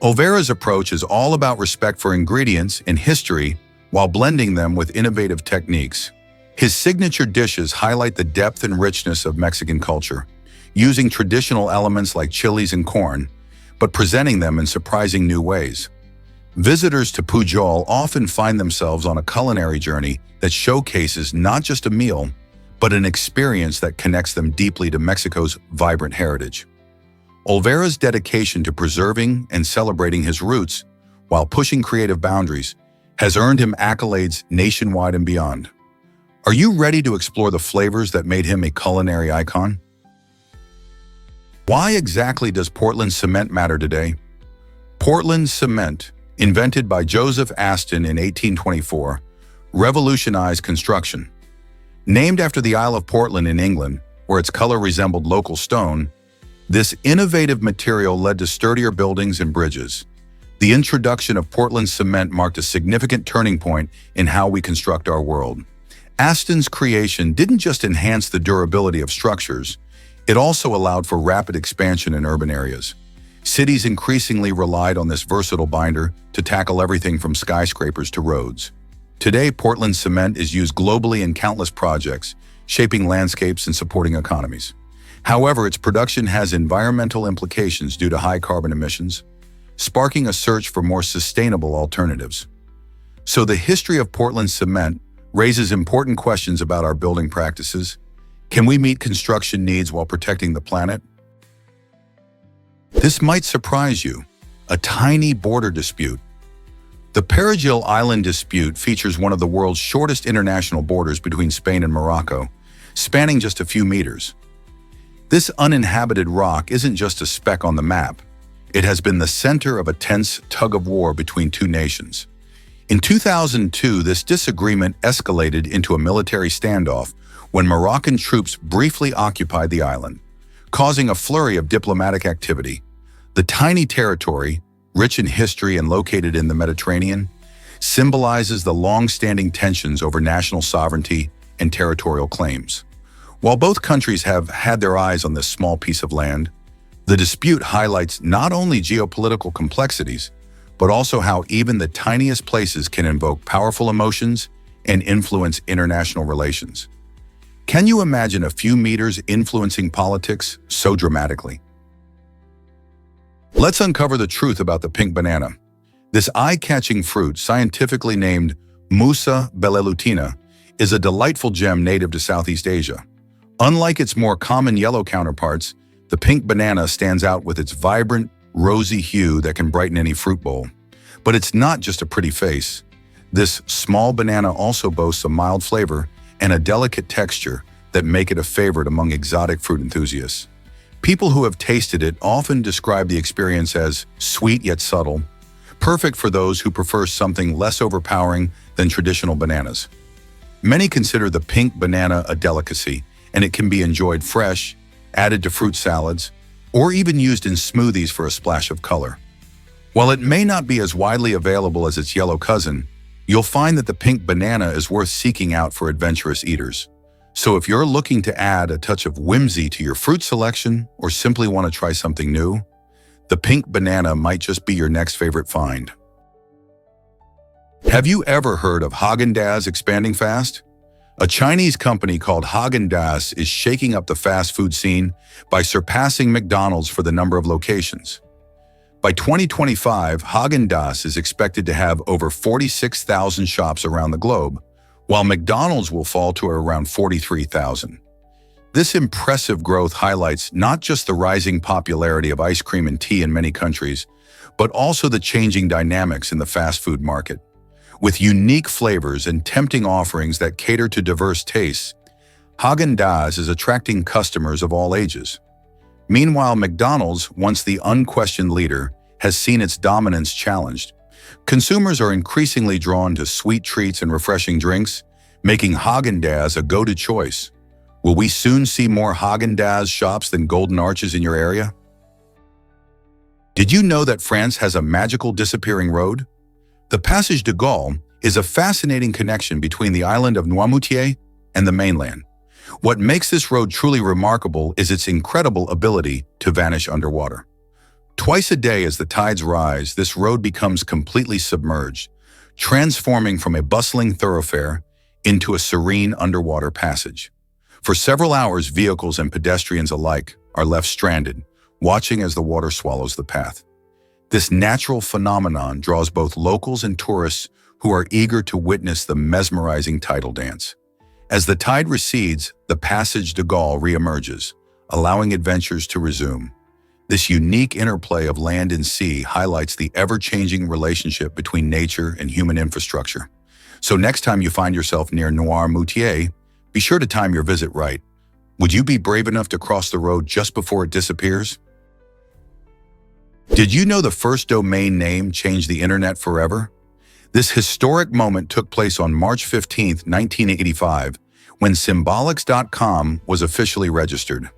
Olvera's approach is all about respect for ingredients and history while blending them with innovative techniques. His signature dishes highlight the depth and richness of Mexican culture, using traditional elements like chilies and corn, but presenting them in surprising new ways. Visitors to Pujol often find themselves on a culinary journey that showcases not just a meal, but an experience that connects them deeply to Mexico's vibrant heritage. Olvera's dedication to preserving and celebrating his roots while pushing creative boundaries has earned him accolades nationwide and beyond. Are you ready to explore the flavors that made him a culinary icon? Why exactly does Portland cement matter today? Portland cement, invented by Joseph Aston in 1824, revolutionized construction. Named after the Isle of Portland in England, where its color resembled local stone, this innovative material led to sturdier buildings and bridges. The introduction of Portland cement marked a significant turning point in how we construct our world. Aston's creation didn't just enhance the durability of structures, it also allowed for rapid expansion in urban areas. Cities increasingly relied on this versatile binder to tackle everything from skyscrapers to roads. Today, Portland cement is used globally in countless projects, shaping landscapes and supporting economies. However, its production has environmental implications due to high carbon emissions, sparking a search for more sustainable alternatives. So the history of Portland cement raises important questions about our building practices. Can we meet construction needs while protecting the planet? This might surprise you. A tiny border dispute. The Perejil Island dispute features one of the world's shortest international borders between Spain and Morocco, spanning just a few meters. This uninhabited rock isn't just a speck on the map. It has been the center of a tense tug-of-war between two nations. In 2002, this disagreement escalated into a military standoff when Moroccan troops briefly occupied the island, causing a flurry of diplomatic activity. The tiny territory, rich in history and located in the Mediterranean, symbolizes the long-standing tensions over national sovereignty and territorial claims. While both countries have had their eyes on this small piece of land, the dispute highlights not only geopolitical complexities, but also how even the tiniest places can invoke powerful emotions and influence international relations. Can you imagine a few meters influencing politics so dramatically? Let's uncover the truth about the pink banana. This eye-catching fruit, scientifically named Musa belelutina, is a delightful gem native to Southeast Asia. Unlike its more common yellow counterparts, the pink banana stands out with its vibrant, rosy hue that can brighten any fruit bowl. But it's not just a pretty face. This small banana also boasts a mild flavor and a delicate texture that make it a favorite among exotic fruit enthusiasts. People who have tasted it often describe the experience as sweet yet subtle, perfect for those who prefer something less overpowering than traditional bananas. Many consider the pink banana a delicacy, and it can be enjoyed fresh, added to fruit salads, or even used in smoothies for a splash of color. While it may not be as widely available as its yellow cousin, you'll find that the pink banana is worth seeking out for adventurous eaters. So if you're looking to add a touch of whimsy to your fruit selection or simply want to try something new, the pink banana might just be your next favorite find. Have you ever heard of Haagen-Dazs expanding fast? A Chinese company called Haagen-Dazs is shaking up the fast food scene by surpassing McDonald's for the number of locations. By 2025, Haagen-Dazs is expected to have over 46,000 shops around the globe, while McDonald's will fall to around 43,000. This impressive growth highlights not just the rising popularity of ice cream and tea in many countries, but also the changing dynamics in the fast food market. With unique flavors and tempting offerings that cater to diverse tastes, Haagen-Dazs is attracting customers of all ages. Meanwhile, McDonald's, once the unquestioned leader, has seen its dominance challenged. Consumers are increasingly drawn to sweet treats and refreshing drinks, making Haagen-Dazs a go-to choice. Will we soon see more Haagen-Dazs shops than Golden Arches in your area? Did you know that France has a magical disappearing road? The Passage de Gaulle is a fascinating connection between the island of Noirmoutier and the mainland. What makes this road truly remarkable is its incredible ability to vanish underwater. Twice a day as the tides rise, this road becomes completely submerged, transforming from a bustling thoroughfare into a serene underwater passage. For several hours, vehicles and pedestrians alike are left stranded, watching as the water swallows the path. This natural phenomenon draws both locals and tourists who are eager to witness the mesmerizing tidal dance. As the tide recedes, the Passage de Gaulle reemerges, allowing adventures to resume. This unique interplay of land and sea highlights the ever-changing relationship between nature and human infrastructure. So next time you find yourself near Noirmoutier, be sure to time your visit right. Would you be brave enough to cross the road just before it disappears? Did you know the first domain name changed the internet forever? This historic moment took place on March 15, 1985, when symbolics.com was officially registered.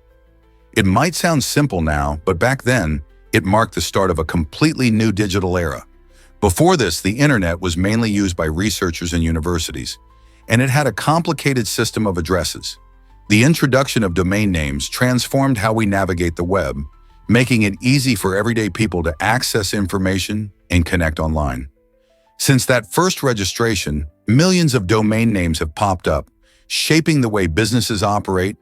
It might sound simple now, but back then, it marked the start of a completely new digital era. Before this, the internet was mainly used by researchers and universities, and it had a complicated system of addresses. The introduction of domain names transformed how we navigate the web, making it easy for everyday people to access information and connect online. Since that first registration, Millions of domain names have popped up, shaping the way businesses operate,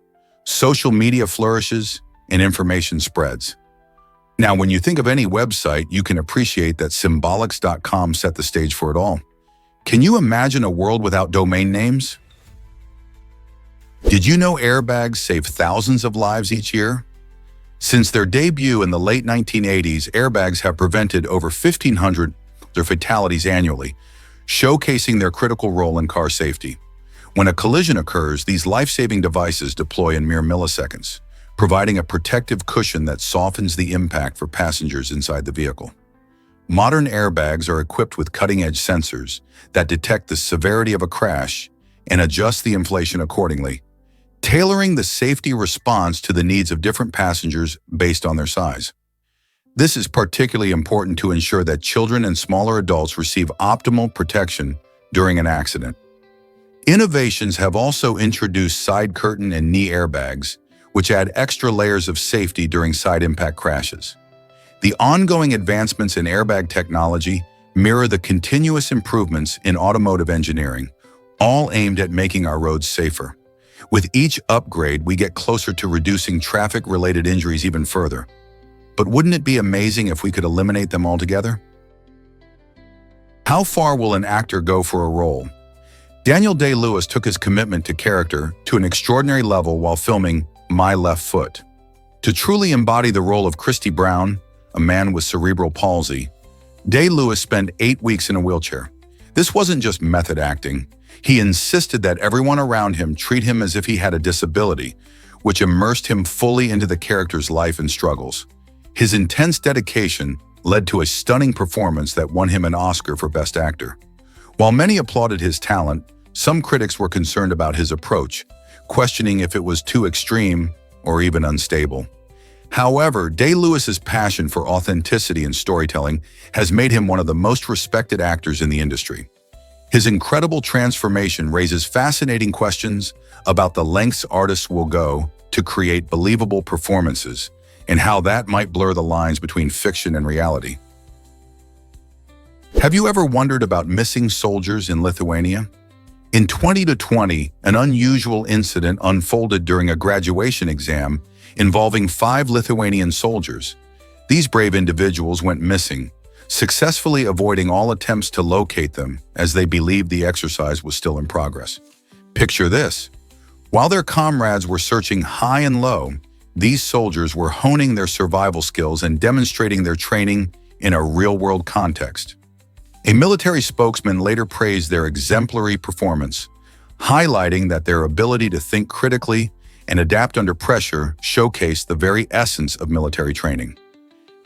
social media flourishes, and information spreads. Now, when you think of any website, you can appreciate that symbolics.com set the stage for it all. Can you imagine a world without domain names? Did you know airbags save thousands of lives each year? Since their debut in the late 1980s, airbags have prevented over 1,500 fatalities annually, showcasing their critical role in car safety. When a collision occurs, these life-saving devices deploy in mere milliseconds, providing a protective cushion that softens the impact for passengers inside the vehicle. Modern airbags are equipped with cutting-edge sensors that detect the severity of a crash and adjust the inflation accordingly, tailoring the safety response to the needs of different passengers based on their size. This is particularly important to ensure that children and smaller adults receive optimal protection during an accident. Innovations have also introduced side curtain and knee airbags, which add extra layers of safety during side impact crashes. The ongoing advancements in airbag technology mirror the continuous improvements in automotive engineering, all aimed at making our roads safer. With each upgrade, we get closer to reducing traffic-related injuries even further. But wouldn't it be amazing if we could eliminate them altogether? How far will an actor go for a role? Daniel Day-Lewis took his commitment to character to an extraordinary level while filming My Left Foot. To truly embody the role of Christy Brown, a man with cerebral palsy, Day-Lewis spent 8 weeks in a wheelchair. This wasn't just method acting. He insisted that everyone around him treat him as if he had a disability, which immersed him fully into the character's life and struggles. His intense dedication led to a stunning performance that won him an Oscar for Best Actor. While many applauded his talent, some critics were concerned about his approach, questioning if it was too extreme or even unstable. However, Day-Lewis's passion for authenticity and storytelling has made him one of the most respected actors in the industry. His incredible transformation raises fascinating questions about the lengths artists will go to create believable performances and how that might blur the lines between fiction and reality. Have you ever wondered about missing soldiers in Lithuania? In 2020, an unusual incident unfolded during a graduation exam involving 5 Lithuanian soldiers. These brave individuals went missing, successfully avoiding all attempts to locate them as they believed the exercise was still in progress. Picture this. While their comrades were searching high and low, these soldiers were honing their survival skills and demonstrating their training in a real-world context. A military spokesman later praised their exemplary performance, highlighting that their ability to think critically and adapt under pressure showcased the very essence of military training.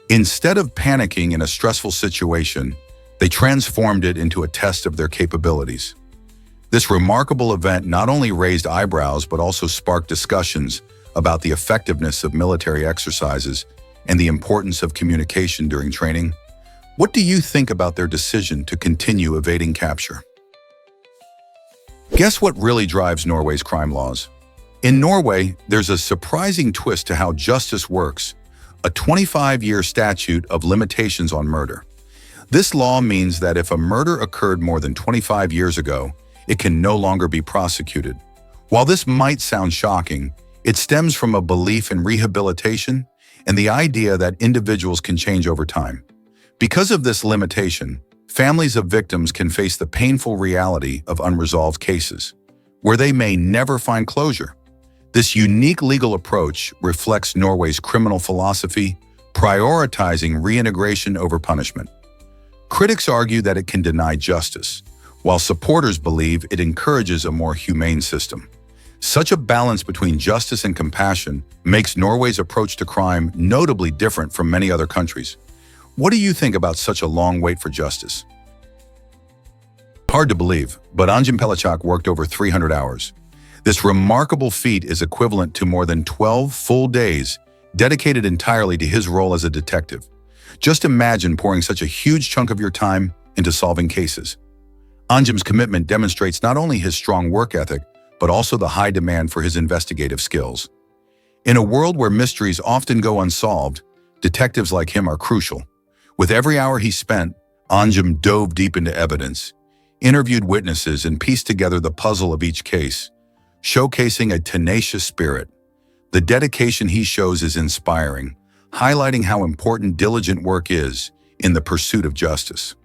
Instead of panicking in a stressful situation, they transformed it into a test of their capabilities. This remarkable event not only raised eyebrows but also sparked discussions about the effectiveness of military exercises and the importance of communication during training. What do you think about their decision to continue evading capture? Guess what really drives Norway's crime laws? In Norway, there's a surprising twist to how justice works, a 25-year statute of limitations on murder. This law means that if a murder occurred more than 25 years ago, it can no longer be prosecuted. While this might sound shocking, it stems from a belief in rehabilitation and the idea that individuals can change over time. Because of this limitation, families of victims can face the painful reality of unresolved cases, where they may never find closure. This unique legal approach reflects Norway's criminal philosophy, prioritizing reintegration over punishment. Critics argue that it can deny justice, while supporters believe it encourages a more humane system. Such a balance between justice and compassion makes Norway's approach to crime notably different from many other countries. What do you think about such a long wait for justice? Hard to believe, but Anjem Pelicak worked over 300 hours. This remarkable feat is equivalent to more than 12 full days dedicated entirely to his role as a detective. Just imagine pouring such a huge chunk of your time into solving cases. Anjem's commitment demonstrates not only his strong work ethic, but also the high demand for his investigative skills. In a world where mysteries often go unsolved, detectives like him are crucial. With every hour he spent, Anjem dove deep into evidence. interviewed witnesses, and pieced together the puzzle of each case, showcasing a tenacious spirit. The dedication he shows is inspiring, highlighting how important diligent work is in the pursuit of justice.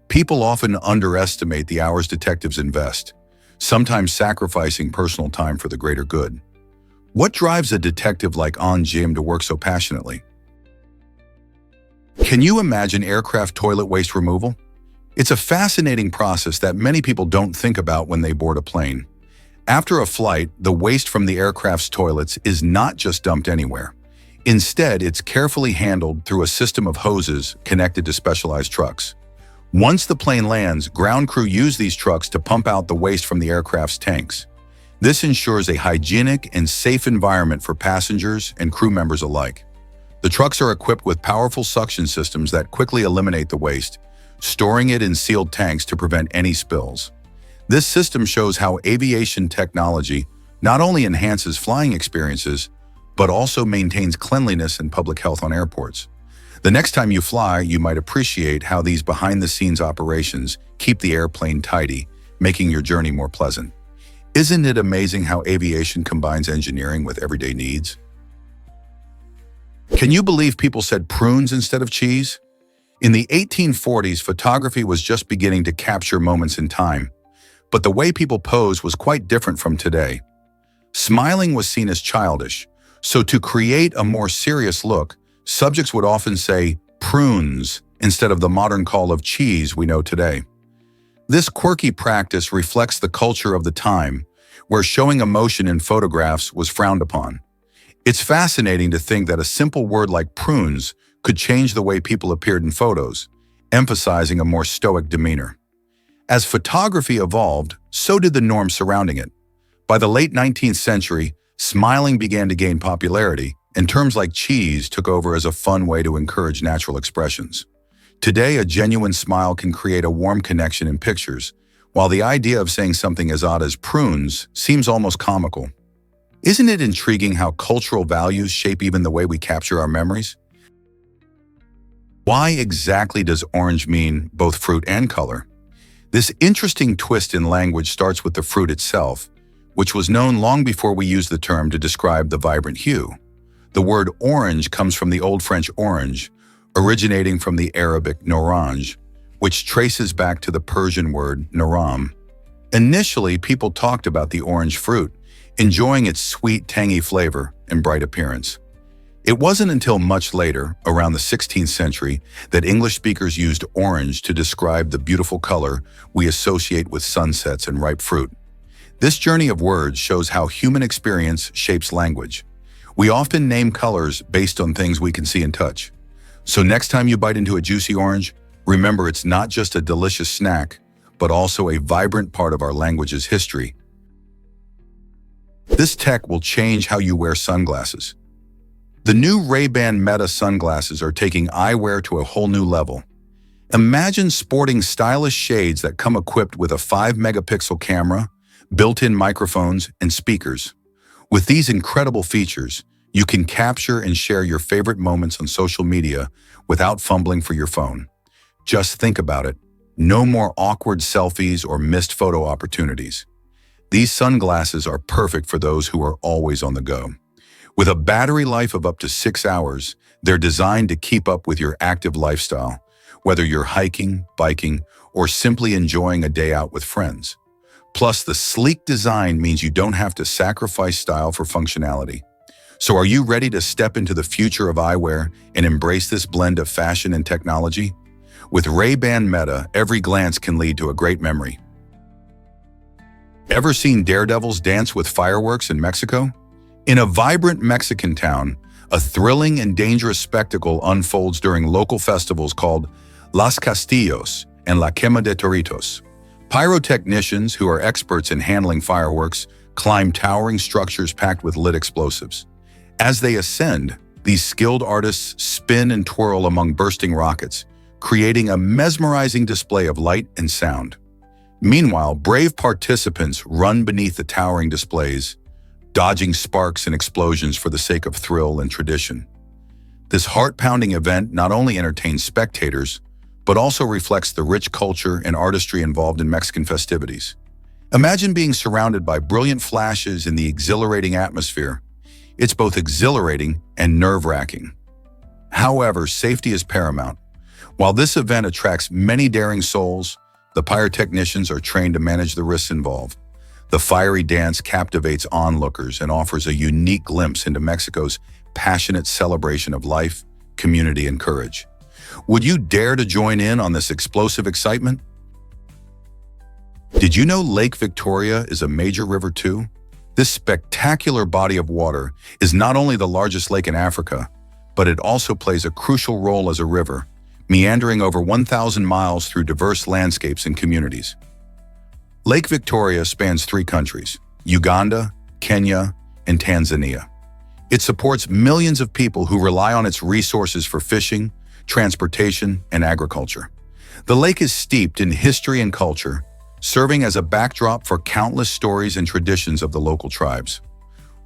People often underestimate the hours detectives invest, sometimes sacrificing personal time for the greater good. What drives a detective like Jim to work so passionately? Can you imagine aircraft toilet waste removal? It's a fascinating process that many people don't think about when they board a plane. After a flight, the waste from the aircraft's toilets is not just dumped anywhere. Instead, it's carefully handled through a system of hoses connected to specialized trucks. Once the plane lands, ground crew use these trucks to pump out the waste from the aircraft's tanks. This ensures a hygienic and safe environment for passengers and crew members alike. The trucks are equipped with powerful suction systems that quickly eliminate the waste, storing it in sealed tanks to prevent any spills. This system shows how aviation technology not only enhances flying experiences, but also maintains cleanliness and public health on airports. The next time you fly, you might appreciate how these behind-the-scenes operations keep the airplane tidy, making your journey more pleasant. Isn't it amazing how aviation combines engineering with everyday needs? Can you believe people said prunes instead of cheese? In the 1840s, photography was just beginning to capture moments in time, but the way people posed was quite different from today. Smiling was seen as childish, so to create a more serious look, subjects would often say prunes instead of the modern call of cheese we know today. This quirky practice reflects the culture of the time, where showing emotion in photographs was frowned upon. It's fascinating to think that a simple word like prunes could change the way people appeared in photos, emphasizing a more stoic demeanor. As photography evolved, so did the norms surrounding it. By the late 19th century, smiling began to gain popularity, and terms like cheese took over as a fun way to encourage natural expressions. Today, a genuine smile can create a warm connection in pictures, while the idea of saying something as odd as prunes seems almost comical. Isn't it intriguing how cultural values shape even the way we capture our memories? Why exactly does orange mean both fruit and color? This interesting twist in language starts with the fruit itself, which was known long before we used the term to describe the vibrant hue. The word orange comes from the Old French orange, originating from the Arabic norange, which traces back to the Persian word naram. Initially, people talked about the orange fruit, enjoying its sweet, tangy flavor and bright appearance. It wasn't until much later, around the 16th century, that English speakers used orange to describe the beautiful color we associate with sunsets and ripe fruit. This journey of words shows how human experience shapes language. We often name colors based on things we can see and touch. So next time you bite into a juicy orange, remember it's not just a delicious snack, but also a vibrant part of our language's history. This tech will change how you wear sunglasses. The new Ray-Ban Meta sunglasses are taking eyewear to a whole new level. Imagine sporting stylish shades that come equipped with a 5-megapixel camera, built-in microphones, and speakers. With these incredible features, you can capture and share your favorite moments on social media without fumbling for your phone. Just think about it. No more awkward selfies or missed photo opportunities. These sunglasses are perfect for those who are always on the go. With a battery life of up to 6 hours, they're designed to keep up with your active lifestyle, whether you're hiking, biking, or simply enjoying a day out with friends. Plus, the sleek design means you don't have to sacrifice style for functionality. So are you ready to step into the future of eyewear and embrace this blend of fashion and technology? With Ray-Ban Meta, every glance can lead to a great memory. Ever seen daredevils dance with fireworks in Mexico? In a vibrant Mexican town, a thrilling and dangerous spectacle unfolds during local festivals called Los Castillos and La Quema de Torritos. Pyrotechnicians, who are experts in handling fireworks, climb towering structures packed with lit explosives. As they ascend, these skilled artists spin and twirl among bursting rockets, creating a mesmerizing display of light and sound. Meanwhile, brave participants run beneath the towering displays, dodging sparks and explosions for the sake of thrill and tradition. This heart-pounding event not only entertains spectators, but also reflects the rich culture and artistry involved in Mexican festivities. Imagine being surrounded by brilliant flashes in the exhilarating atmosphere. It's both exhilarating and nerve-wracking. However, safety is paramount. While this event attracts many daring souls, the pyrotechnicians are trained to manage the risks involved. The fiery dance captivates onlookers and offers a unique glimpse into Mexico's passionate celebration of life, community, and courage. Would you dare to join in on this explosive excitement? Did you know Lake Victoria is a major river too? This spectacular body of water is not only the largest lake in Africa, but it also plays a crucial role as a river, meandering over 1,000 miles through diverse landscapes and communities. Lake Victoria spans 3 countries, Uganda, Kenya, and Tanzania. It supports millions of people who rely on its resources for fishing, transportation, and agriculture. The lake is steeped in history and culture, serving as a backdrop for countless stories and traditions of the local tribes.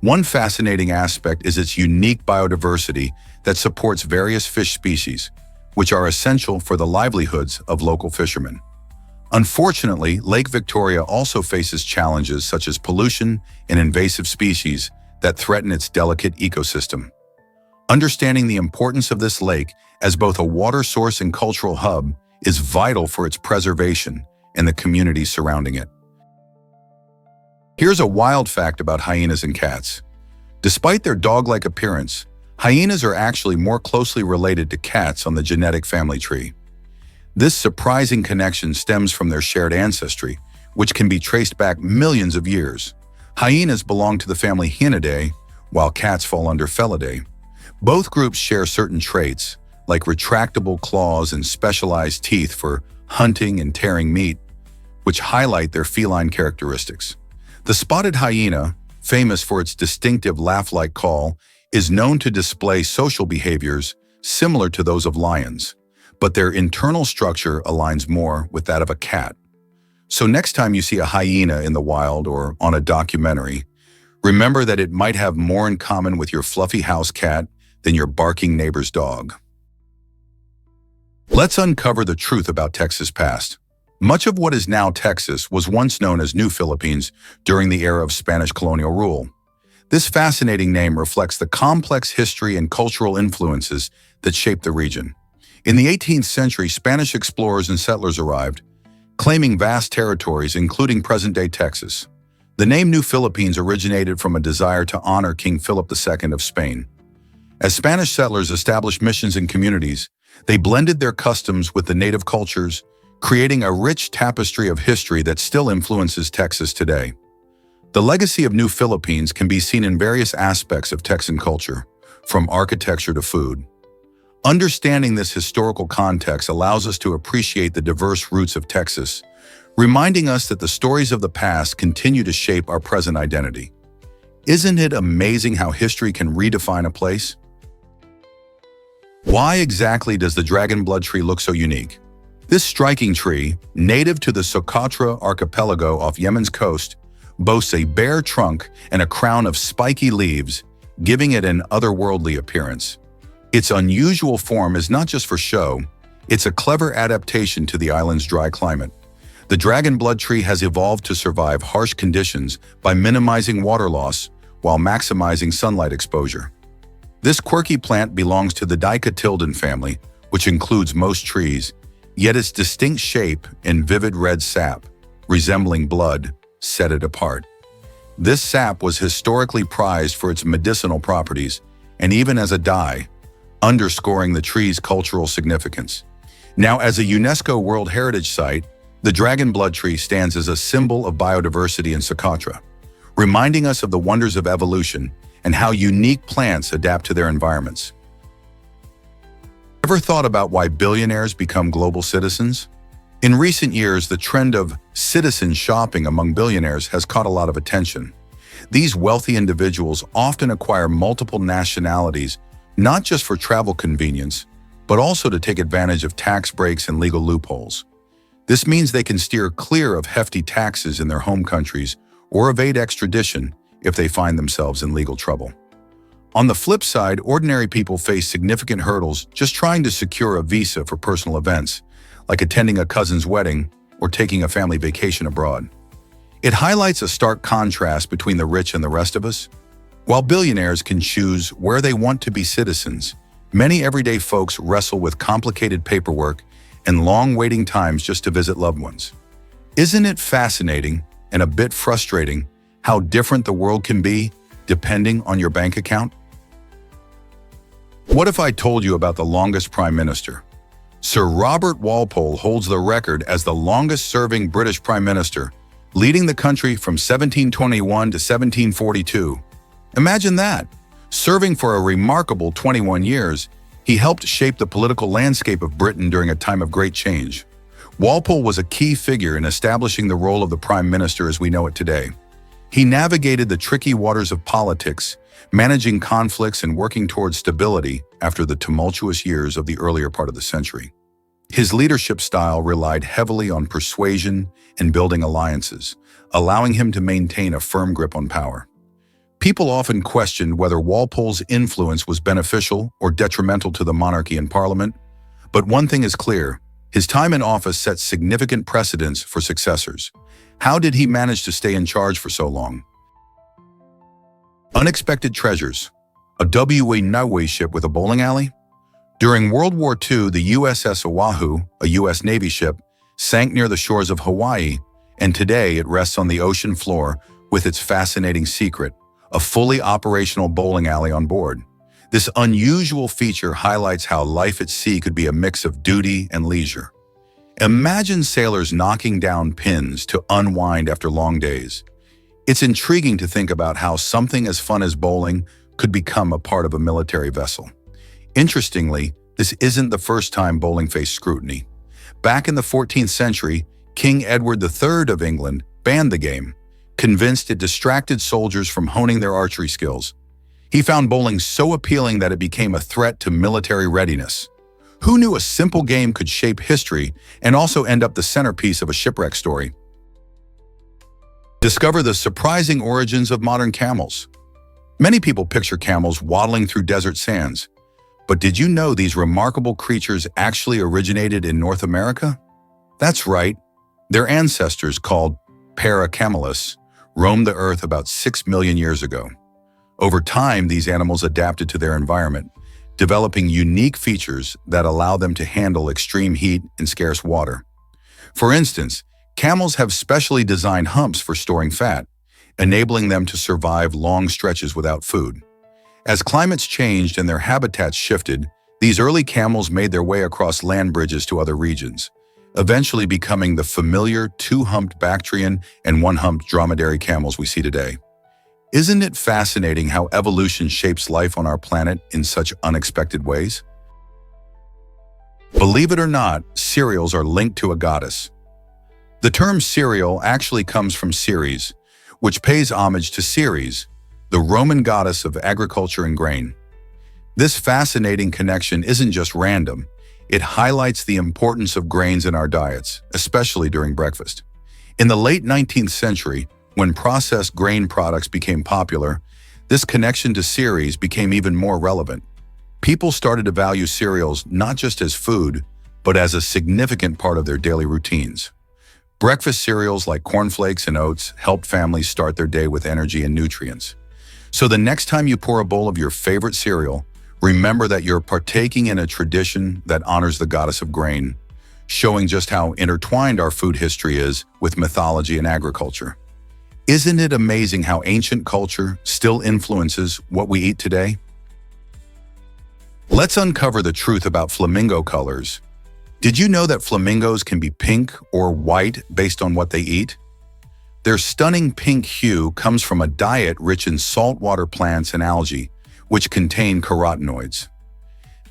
One fascinating aspect is its unique biodiversity that supports various fish species, which are essential for the livelihoods of local fishermen. Unfortunately, Lake Victoria also faces challenges such as pollution and invasive species that threaten its delicate ecosystem. Understanding the importance of this lake as both a water source and cultural hub is vital for its preservation and the communities surrounding it. Here's a wild fact about hyenas and cats. Despite their dog-like appearance, hyenas are actually more closely related to cats on the genetic family tree. This surprising connection stems from their shared ancestry, which can be traced back millions of years. Hyenas belong to the family Hyenidae, while cats fall under Felidae. Both groups share certain traits, like retractable claws and specialized teeth for hunting and tearing meat, which highlight their feline characteristics. The spotted hyena, famous for its distinctive laugh-like call, is known to display social behaviors similar to those of lions, but their internal structure aligns more with that of a cat. So next time you see a hyena in the wild or on a documentary, remember that it might have more in common with your fluffy house cat than your barking neighbor's dog. Let's uncover the truth about Texas' past. Much of what is now Texas was once known as New Philippines during the era of Spanish colonial rule. This fascinating name reflects the complex history and cultural influences that shaped the region. In the 18th century, Spanish explorers and settlers arrived, claiming vast territories, including present-day Texas. The name New Philippines originated from a desire to honor King Philip II of Spain. As Spanish settlers established missions and communities, they blended their customs with the native cultures, creating a rich tapestry of history that still influences Texas today. The legacy of New Philippines can be seen in various aspects of Texan culture, from architecture to food. Understanding this historical context allows us to appreciate the diverse roots of Texas, reminding us that the stories of the past continue to shape our present identity. Isn't it amazing how history can redefine a place? Why exactly does the dragon blood tree look so unique? This striking tree, native to the Socotra archipelago off Yemen's coast, boasts a bare trunk and a crown of spiky leaves, giving it an otherworldly appearance. Its unusual form is not just for show, it's a clever adaptation to the island's dry climate. The dragon blood tree has evolved to survive harsh conditions by minimizing water loss while maximizing sunlight exposure. This quirky plant belongs to the Dicotyledon family, which includes most trees, yet its distinct shape and vivid red sap, resembling blood, set it apart. This sap was historically prized for its medicinal properties, and even as a dye, underscoring the tree's cultural significance. Now, as a UNESCO World Heritage Site, the dragon blood tree stands as a symbol of biodiversity in Socotra, reminding us of the wonders of evolution and how unique plants adapt to their environments. Ever thought about why billionaires become global citizens? In recent years, the trend of citizen shopping among billionaires has caught a lot of attention. These wealthy individuals often acquire multiple nationalities, not just for travel convenience, but also to take advantage of tax breaks and legal loopholes. This means they can steer clear of hefty taxes in their home countries or evade extradition if they find themselves in legal trouble. On the flip side, ordinary people face significant hurdles just trying to secure a visa for personal events, like attending a cousin's wedding or taking a family vacation abroad. It highlights a stark contrast between the rich and the rest of us. While billionaires can choose where they want to be citizens, many everyday folks wrestle with complicated paperwork and long waiting times just to visit loved ones. Isn't it fascinating and a bit frustrating how different the world can be depending on your bank account? What if I told you about the longest prime minister? Sir Robert Walpole holds the record as the longest-serving British prime minister, leading the country from 1721 to 1742. Imagine that! Serving for a remarkable 21 years, he helped shape the political landscape of Britain during a time of great change. Walpole was a key figure in establishing the role of the prime minister as we know it today. He navigated the tricky waters of politics, managing conflicts and working towards stability after the tumultuous years of the earlier part of the century. His leadership style relied heavily on persuasion and building alliances, allowing him to maintain a firm grip on power. People often questioned whether Walpole's influence was beneficial or detrimental to the monarchy and parliament, but one thing is clear: his time in office set significant precedents for successors. How did he manage to stay in charge for so long? Unexpected treasures. A W.A. ship with a bowling alley? During World War II, the USS Oahu, a U.S. Navy ship, sank near the shores of Hawaii, and today it rests on the ocean floor with its fascinating secret, a fully operational bowling alley on board. This unusual feature highlights how life at sea could be a mix of duty and leisure. Imagine sailors knocking down pins to unwind after long days. It's intriguing to think about how something as fun as bowling could become a part of a military vessel. Interestingly, this isn't the first time bowling faced scrutiny. Back in the 14th century, King Edward III of England banned the game, convinced it distracted soldiers from honing their archery skills. He found bowling so appealing that it became a threat to military readiness. Who knew a simple game could shape history and also end up the centerpiece of a shipwreck story? Discover the surprising origins of modern camels. Many people picture camels waddling through desert sands. But did you know these remarkable creatures actually originated in North America? That's right. Their ancestors, called Perejil, roamed the earth about 6 million years ago. Over time, these animals adapted to their environment, developing unique features that allow them to handle extreme heat and scarce water. For instance, camels have specially designed humps for storing fat, enabling them to survive long stretches without food. As climates changed and their habitats shifted, these early camels made their way across land bridges to other regions, eventually becoming the familiar two-humped Bactrian and one-humped dromedary camels we see today. Isn't it fascinating how evolution shapes life on our planet in such unexpected ways? Believe it or not, cereals are linked to a goddess. The term cereal actually comes from Ceres, which pays homage to Ceres, the Roman goddess of agriculture and grain. This fascinating connection isn't just random. It highlights the importance of grains in our diets, especially during breakfast. In the late 19th century, when processed grain products became popular, this connection to Ceres became even more relevant. People started to value cereals not just as food, but as a significant part of their daily routines. Breakfast cereals like cornflakes and oats helped families start their day with energy and nutrients. So the next time you pour a bowl of your favorite cereal, remember that you're partaking in a tradition that honors the goddess of grain, showing just how intertwined our food history is with mythology and agriculture. Isn't it amazing how ancient culture still influences what we eat today? Let's uncover the truth about flamingo colors. Did you know that flamingos can be pink or white based on what they eat? Their stunning pink hue comes from a diet rich in saltwater plants and algae, which contain carotenoids.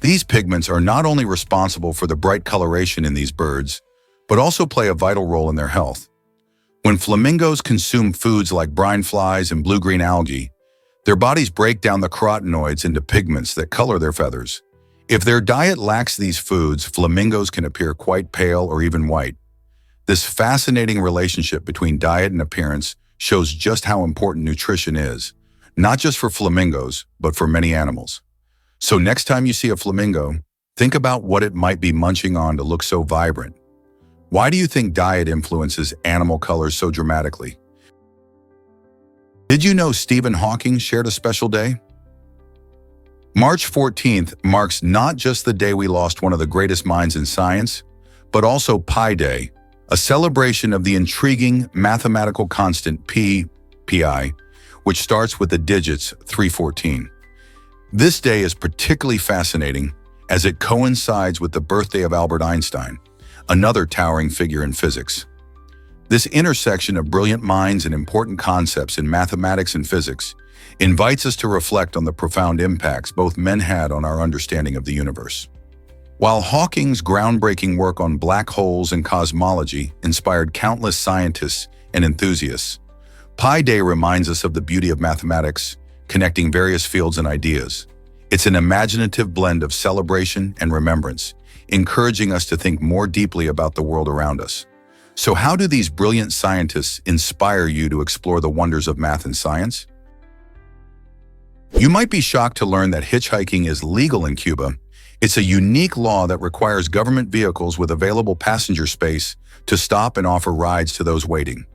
These pigments are not only responsible for the bright coloration in these birds, but also play a vital role in their health. When flamingos consume foods like brine flies and blue-green algae, their bodies break down the carotenoids into pigments that color their feathers. If their diet lacks these foods, flamingos can appear quite pale or even white. This fascinating relationship between diet and appearance shows just how important nutrition is, not just for flamingos, but for many animals. So next time you see a flamingo, think about what it might be munching on to look so vibrant. Why do you think diet influences animal colors so dramatically? Did you know Stephen Hawking shared a special day? March 14th marks not just the day we lost one of the greatest minds in science, but also Pi Day, a celebration of the intriguing mathematical constant pi, which starts with the digits 314. This day is particularly fascinating as it coincides with the birthday of Albert Einstein, another towering figure in physics. This intersection of brilliant minds and important concepts in mathematics and physics invites us to reflect on the profound impacts both men had on our understanding of the universe. While Hawking's groundbreaking work on black holes and cosmology inspired countless scientists and enthusiasts, Pi Day reminds us of the beauty of mathematics, connecting various fields and ideas. It's an imaginative blend of celebration and remembrance, encouraging us to think more deeply about the world around us. So how do these brilliant scientists inspire you to explore the wonders of math and science? You might be shocked to learn that hitchhiking is legal in Cuba. It's a unique law that requires government vehicles with available passenger space to stop and offer rides to those waiting.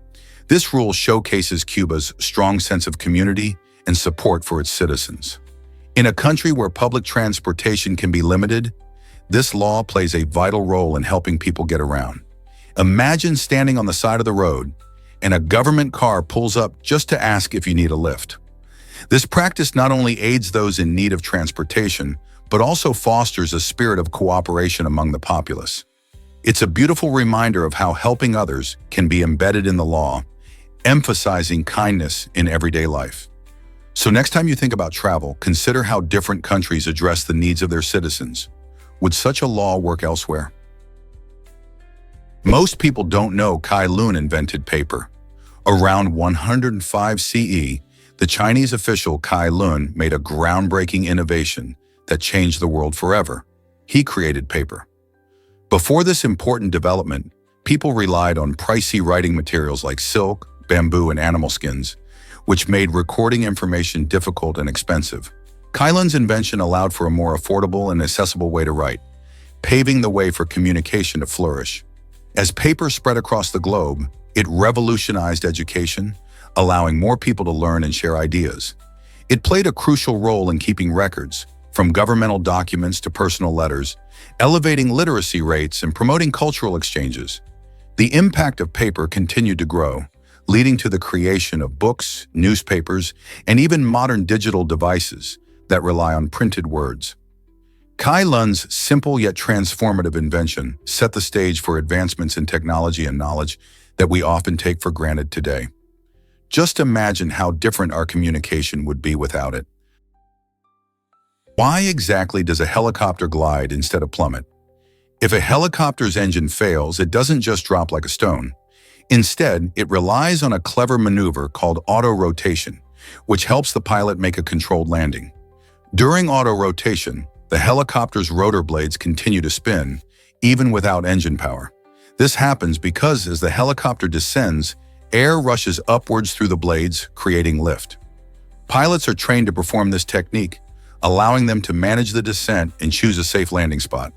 This rule showcases Cuba's strong sense of community and support for its citizens. In a country where public transportation can be limited, this law plays a vital role in helping people get around. Imagine standing on the side of the road and a government car pulls up just to ask if you need a lift. This practice not only aids those in need of transportation, but also fosters a spirit of cooperation among the populace. It's a beautiful reminder of how helping others can be embedded in the law, emphasizing kindness in everyday life. So next time you think about travel, consider how different countries address the needs of their citizens. Would such a law work elsewhere? Most people don't know Kai Lun invented paper. Around 105 CE, the Chinese official Kai Lun made a groundbreaking innovation that changed the world forever. He created paper. Before this important development, people relied on pricey writing materials like silk, bamboo, and animal skins, which made recording information difficult and expensive. Kai Lun's invention allowed for a more affordable and accessible way to write, paving the way for communication to flourish. As paper spread across the globe, it revolutionized education, allowing more people to learn and share ideas. It played a crucial role in keeping records, from governmental documents to personal letters, elevating literacy rates and promoting cultural exchanges. The impact of paper continued to grow, leading to the creation of books, newspapers, and even modern digital devices that rely on printed words. Kai Lun's simple yet transformative invention set the stage for advancements in technology and knowledge that we often take for granted today. Just imagine how different our communication would be without it. Why exactly does a helicopter glide instead of plummet? If a helicopter's engine fails, it doesn't just drop like a stone. Instead, it relies on a clever maneuver called auto-rotation, which helps the pilot make a controlled landing. During auto-rotation, the helicopter's rotor blades continue to spin, even without engine power. This happens because as the helicopter descends, air rushes upwards through the blades, creating lift. Pilots are trained to perform this technique, allowing them to manage the descent and choose a safe landing spot.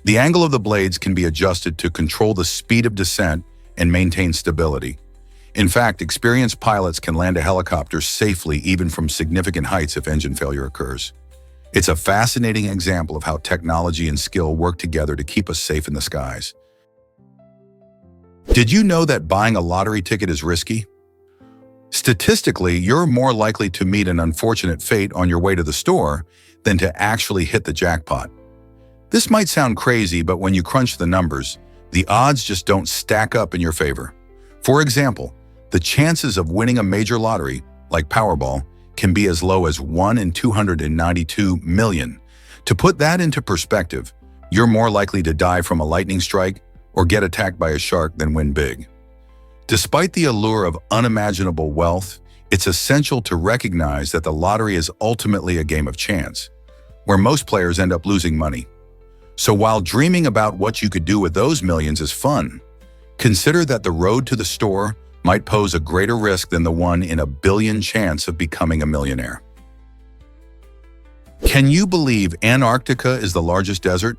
The angle of the blades can be adjusted to control the speed of descent and maintain stability. In fact, experienced pilots can land a helicopter safely even from significant heights if engine failure occurs. It's a fascinating example of how technology and skill work together to keep us safe in the skies. Did you know that buying a lottery ticket is risky? Statistically, you're more likely to meet an unfortunate fate on your way to the store than to actually hit the jackpot. This might sound crazy, but when you crunch the numbers, the odds just don't stack up in your favor. For example, the chances of winning a major lottery, like Powerball, can be as low as 1 in 292 million. To put that into perspective, you're more likely to die from a lightning strike or get attacked by a shark than win big. Despite the allure of unimaginable wealth, it's essential to recognize that the lottery is ultimately a game of chance, where most players end up losing money. So while dreaming about what you could do with those millions is fun, consider that the road to the store might pose a greater risk than the 1 in a billion chance of becoming a millionaire. Can you believe Antarctica is the largest desert?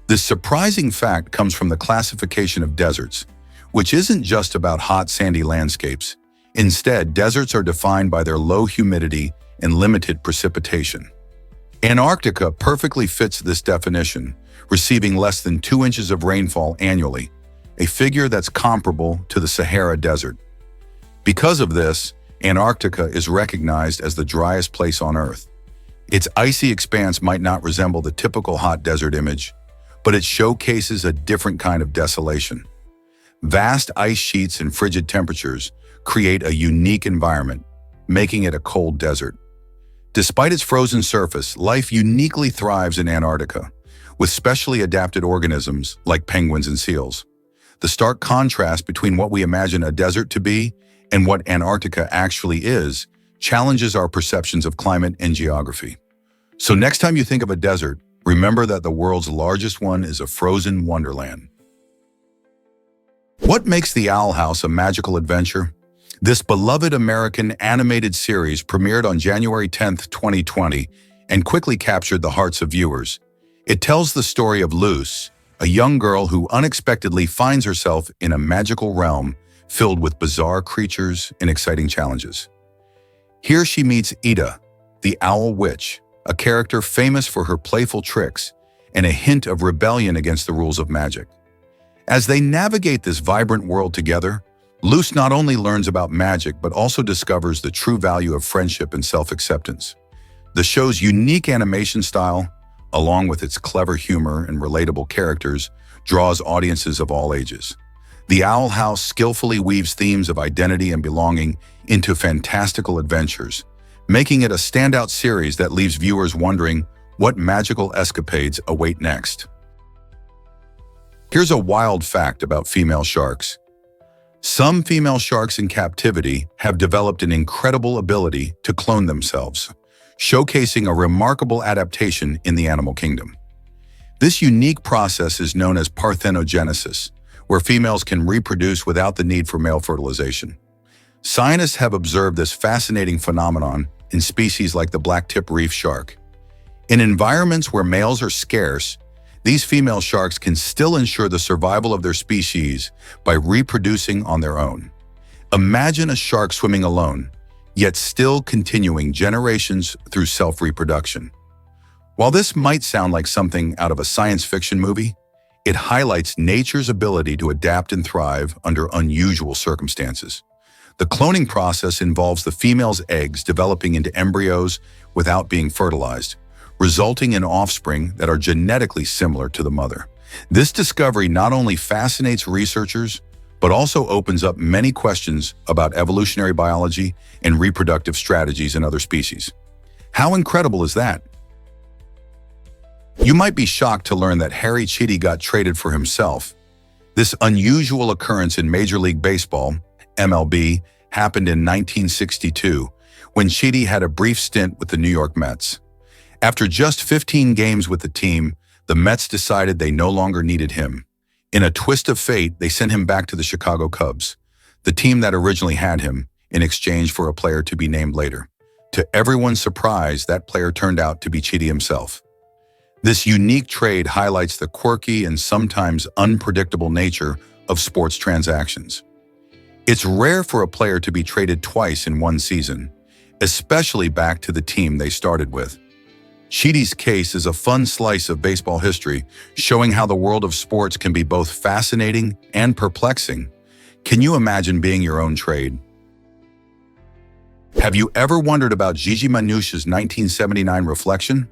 This surprising fact comes from the classification of deserts, which isn't just about hot, sandy landscapes. Instead, deserts are defined by their low humidity and limited precipitation. Antarctica perfectly fits this definition, receiving less than 2 inches of rainfall annually, a figure that's comparable to the Sahara Desert. Because of this, Antarctica is recognized as the driest place on Earth. Its icy expanse might not resemble the typical hot desert image, but it showcases a different kind of desolation. Vast ice sheets and frigid temperatures create a unique environment, making it a cold desert. Despite its frozen surface, life uniquely thrives in Antarctica, with specially adapted organisms like penguins and seals. The stark contrast between what we imagine a desert to be and what Antarctica actually is challenges our perceptions of climate and geography. So next time you think of a desert, remember that the world's largest one is a frozen wonderland. What makes The Owl House a magical adventure? This beloved American animated series premiered on January 10, 2020, and quickly captured the hearts of viewers. It tells the story of Luce, a young girl who unexpectedly finds herself in a magical realm filled with bizarre creatures and exciting challenges. Here she meets Ida, the Owl Witch, a character famous for her playful tricks and a hint of rebellion against the rules of magic. As they navigate this vibrant world together, Luce not only learns about magic but also discovers the true value of friendship and self-acceptance. The show's unique animation style, along with its clever humor and relatable characters, draws audiences of all ages. The Owl House skillfully weaves themes of identity and belonging into fantastical adventures, making it a standout series that leaves viewers wondering what magical escapades await next. Here's a wild fact about female sharks. Some female sharks in captivity have developed an incredible ability to clone themselves, showcasing a remarkable adaptation in the animal kingdom. This unique process is known as parthenogenesis, where females can reproduce without the need for male fertilization. Scientists have observed this fascinating phenomenon in species like the black-tip reef shark. In environments where males are scarce, these female sharks can still ensure the survival of their species by reproducing on their own. Imagine a shark swimming alone, yet still continuing generations through self-reproduction. While this might sound like something out of a science fiction movie, it highlights nature's ability to adapt and thrive under unusual circumstances. The cloning process involves the female's eggs developing into embryos without being fertilized, resulting in offspring that are genetically similar to the mother. This discovery not only fascinates researchers, but also opens up many questions about evolutionary biology and reproductive strategies in other species. How incredible is that? You might be shocked to learn that Harry Chitty got traded for himself. This unusual occurrence in Major League Baseball, MLB, happened in 1962, when Chitty had a brief stint with the New York Mets. After just 15 games with the team, the Mets decided they no longer needed him. In a twist of fate, they sent him back to the Chicago Cubs, the team that originally had him, in exchange for a player to be named later. To everyone's surprise, that player turned out to be Chitty himself. This unique trade highlights the quirky and sometimes unpredictable nature of sports transactions. It's rare for a player to be traded twice in one season, especially back to the team they started with. Chitty's case is a fun slice of baseball history, showing how the world of sports can be both fascinating and perplexing. Can you imagine being your own trade? Have you ever wondered about Gigi Minutia's 1979 reflection?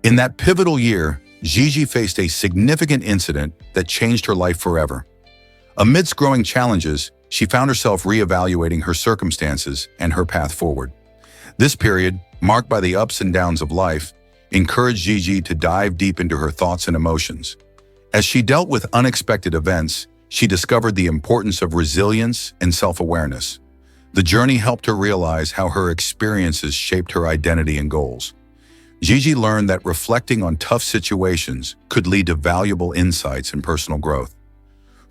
In that pivotal year, Gigi faced a significant incident that changed her life forever. Amidst growing challenges, she found herself reevaluating her circumstances and her path forward. This period, marked by the ups and downs of life, encouraged Gigi to dive deep into her thoughts and emotions. As she dealt with unexpected events, she discovered the importance of resilience and self-awareness. The journey helped her realize how her experiences shaped her identity and goals. Gigi learned that reflecting on tough situations could lead to valuable insights and personal growth.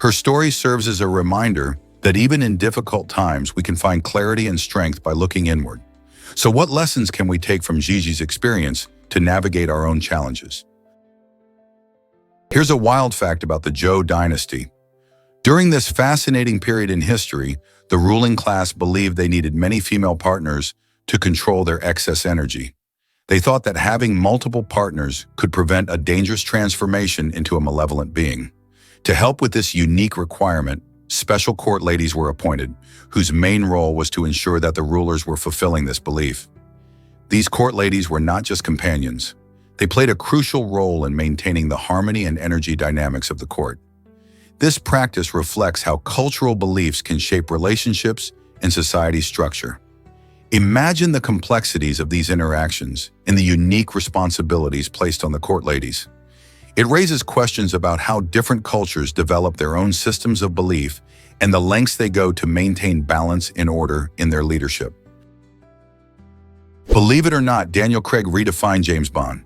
Her story serves as a reminder that even in difficult times, we can find clarity and strength by looking inward. So what lessons can we take from Gigi's experience to navigate our own challenges? Here's a wild fact about the Zhou Dynasty. During this fascinating period in history, the ruling class believed they needed many female partners to control their excess energy. They thought that having multiple partners could prevent a dangerous transformation into a malevolent being. To help with this unique requirement, special court ladies were appointed, whose main role was to ensure that the rulers were fulfilling this belief. These court ladies were not just companions. They played a crucial role in maintaining the harmony and energy dynamics of the court. This practice reflects how cultural beliefs can shape relationships and society structure. Imagine the complexities of these interactions and the unique responsibilities placed on the court ladies. It raises questions about how different cultures develop their own systems of belief and the lengths they go to maintain balance and order in their leadership. Believe it or not, Daniel Craig redefined James Bond.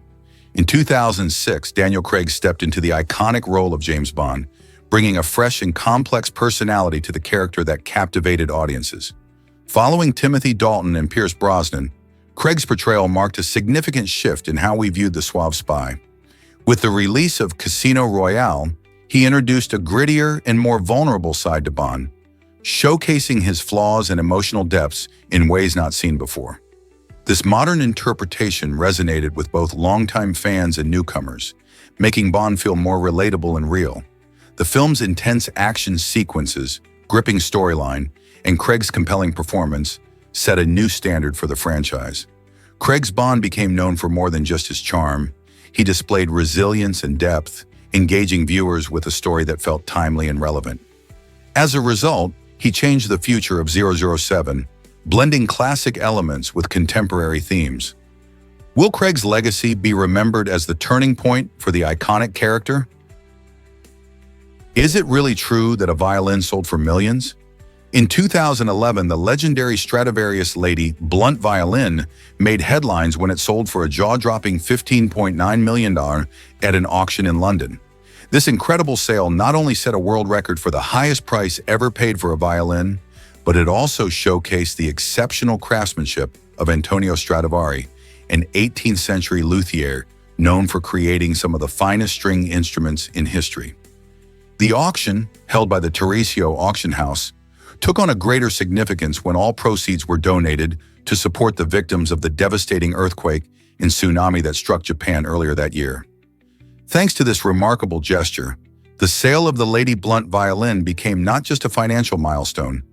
In 2006, Daniel Craig stepped into the iconic role of James Bond, bringing a fresh and complex personality to the character that captivated audiences. Following Timothy Dalton and Pierce Brosnan, Craig's portrayal marked a significant shift in how we viewed the suave spy. With the release of Casino Royale, he introduced a grittier and more vulnerable side to Bond, showcasing his flaws and emotional depths in ways not seen before. This modern interpretation resonated with both longtime fans and newcomers, making Bond feel more relatable and real. The film's intense action sequences, gripping storyline, and Craig's compelling performance set a new standard for the franchise. Craig's Bond became known for more than just his charm. He displayed resilience and depth, engaging viewers with a story that felt timely and relevant. As a result, he changed the future of 007, blending classic elements with contemporary themes. Will Craig's legacy be remembered as the turning point for the iconic character? Is it really true that a violin sold for millions? In 2011, the legendary Stradivarius Lady Blunt violin made headlines when it sold for a jaw-dropping $15.9 million at an auction in London. This incredible sale not only set a world record for the highest price ever paid for a violin, but it also showcased the exceptional craftsmanship of Antonio Stradivari, an 18th century luthier known for creating some of the finest string instruments in history. The auction, held by the Tarisio Auction House, took on a greater significance when all proceeds were donated to support the victims of the devastating earthquake and tsunami that struck Japan earlier that year. Thanks to this remarkable gesture, the sale of the Lady Blunt violin became not just a financial milestone,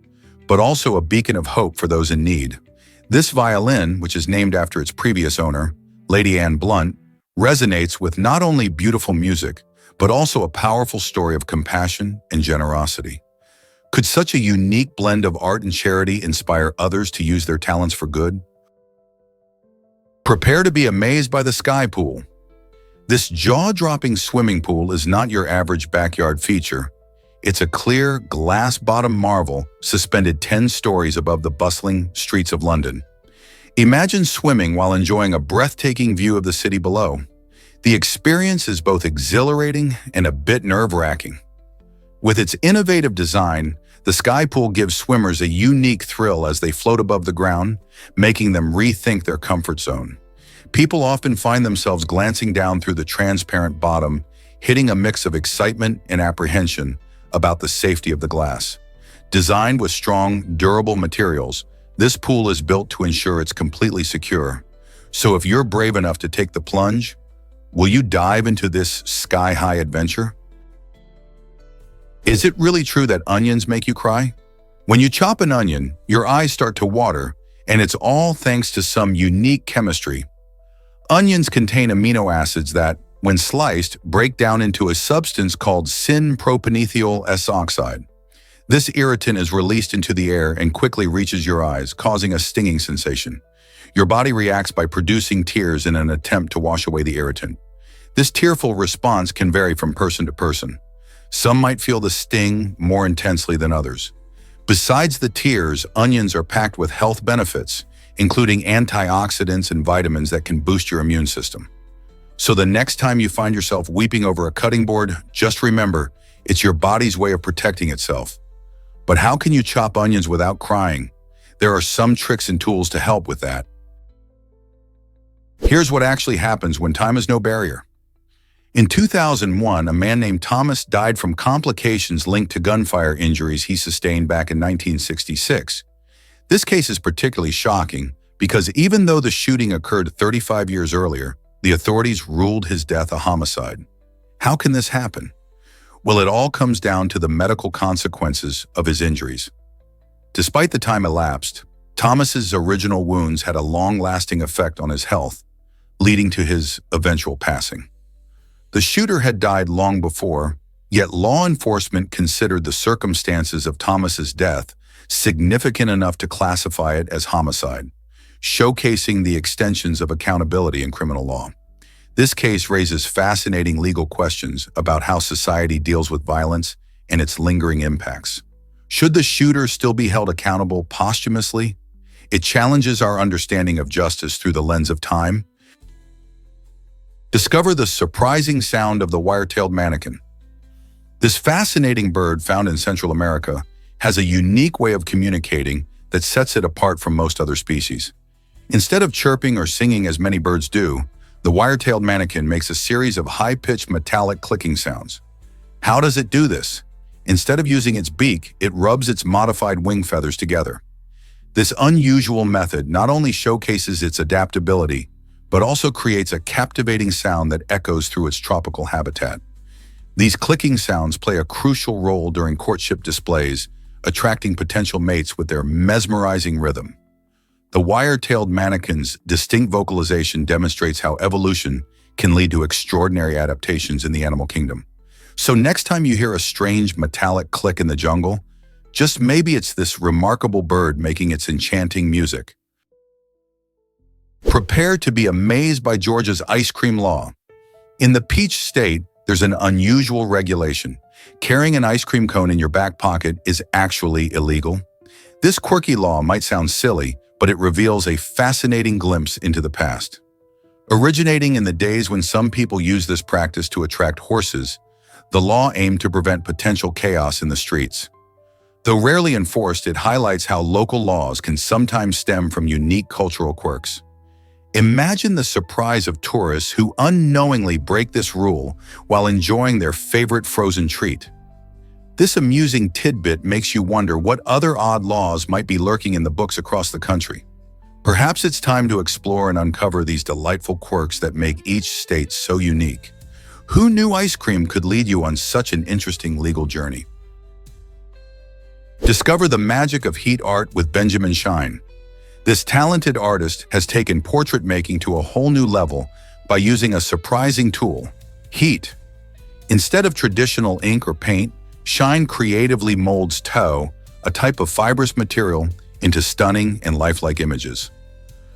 but also a beacon of hope for those in need. This violin, which is named after its previous owner, Lady Anne Blunt, resonates with not only beautiful music, but also a powerful story of compassion and generosity. Could such a unique blend of art and charity inspire others to use their talents for good? Prepare to be amazed by the Sky Pool. This jaw-dropping swimming pool is not your average backyard feature. It's a clear, glass-bottom marvel suspended 10 stories above the bustling streets of London. Imagine swimming while enjoying a breathtaking view of the city below. The experience is both exhilarating and a bit nerve-wracking. With its innovative design, the Sky Pool gives swimmers a unique thrill as they float above the ground, making them rethink their comfort zone. People often find themselves glancing down through the transparent bottom, hitting a mix of excitement and apprehension about the safety of the glass. Designed with strong, durable materials, this pool is built to ensure it's completely secure. So if you're brave enough to take the plunge, will you dive into this sky-high adventure? Is it really true that onions make you cry? When you chop an onion, your eyes start to water, and it's all thanks to some unique chemistry. Onions contain amino acids that, when sliced, break down into a substance called syn-propanethiol S-oxide. This irritant is released into the air and quickly reaches your eyes, causing a stinging sensation. Your body reacts by producing tears in an attempt to wash away the irritant. This tearful response can vary from person to person. Some might feel the sting more intensely than others. Besides the tears, onions are packed with health benefits, including antioxidants and vitamins that can boost your immune system. So the next time you find yourself weeping over a cutting board, just remember, it's your body's way of protecting itself. But how can you chop onions without crying? There are some tricks and tools to help with that. Here's what actually happens when time is no barrier. In 2001, a man named Thomas died from complications linked to gunfire injuries he sustained back in 1966. This case is particularly shocking because even though the shooting occurred 35 years earlier, the authorities ruled his death a homicide. How can this happen? Well, it all comes down to the medical consequences of his injuries. Despite the time elapsed, Thomas's original wounds had a long-lasting effect on his health, leading to his eventual passing. The shooter had died long before, yet law enforcement considered the circumstances of Thomas's death significant enough to classify it as homicide, showcasing the extensions of accountability in criminal law. This case raises fascinating legal questions about how society deals with violence and its lingering impacts. Should the shooter still be held accountable posthumously? It challenges our understanding of justice through the lens of time. Discover the surprising sound of the wire-tailed manakin. This fascinating bird found in Central America has a unique way of communicating that sets it apart from most other species. Instead of chirping or singing as many birds do, the wire-tailed manakin makes a series of high-pitched metallic clicking sounds. How does it do this? Instead of using its beak, it rubs its modified wing feathers together. This unusual method not only showcases its adaptability, but also creates a captivating sound that echoes through its tropical habitat. These clicking sounds play a crucial role during courtship displays, attracting potential mates with their mesmerizing rhythm. The wire-tailed manakin's distinct vocalization demonstrates how evolution can lead to extraordinary adaptations in the animal kingdom. So next time you hear a strange metallic click in the jungle, just maybe it's this remarkable bird making its enchanting music. Prepare to be amazed by Georgia's ice cream law. In the Peach State, there's an unusual regulation. Carrying an ice cream cone in your back pocket is actually illegal. This quirky law might sound silly, but it reveals a fascinating glimpse into the past. Originating in the days when some people used this practice to attract horses, the law aimed to prevent potential chaos in the streets. Though rarely enforced, it highlights how local laws can sometimes stem from unique cultural quirks. Imagine the surprise of tourists who unknowingly break this rule while enjoying their favorite frozen treat. This amusing tidbit makes you wonder what other odd laws might be lurking in the books across the country. Perhaps it's time to explore and uncover these delightful quirks that make each state so unique. Who knew ice cream could lead you on such an interesting legal journey? Discover the magic of heat art with Benjamin Shine. This talented artist has taken portrait making to a whole new level by using a surprising tool, heat. Instead of traditional ink or paint, Shine creatively molds tow, a type of fibrous material, into stunning and lifelike images.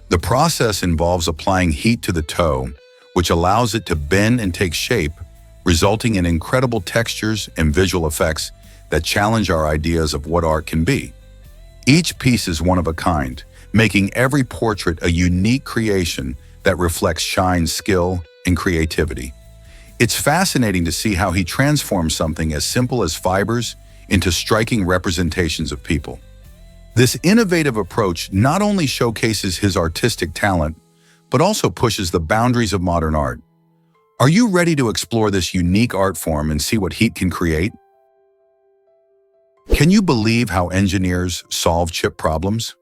The process involves applying heat to the tow, which allows it to bend and take shape, resulting in incredible textures and visual effects that challenge our ideas of what art can be. Each piece is one of a kind, making every portrait a unique creation that reflects Shine's skill and creativity. It's fascinating to see how he transforms something as simple as fibers into striking representations of people. This innovative approach not only showcases his artistic talent, but also pushes the boundaries of modern art. Are you ready to explore this unique art form and see what heat can create? Can you believe how engineers solve chip problems?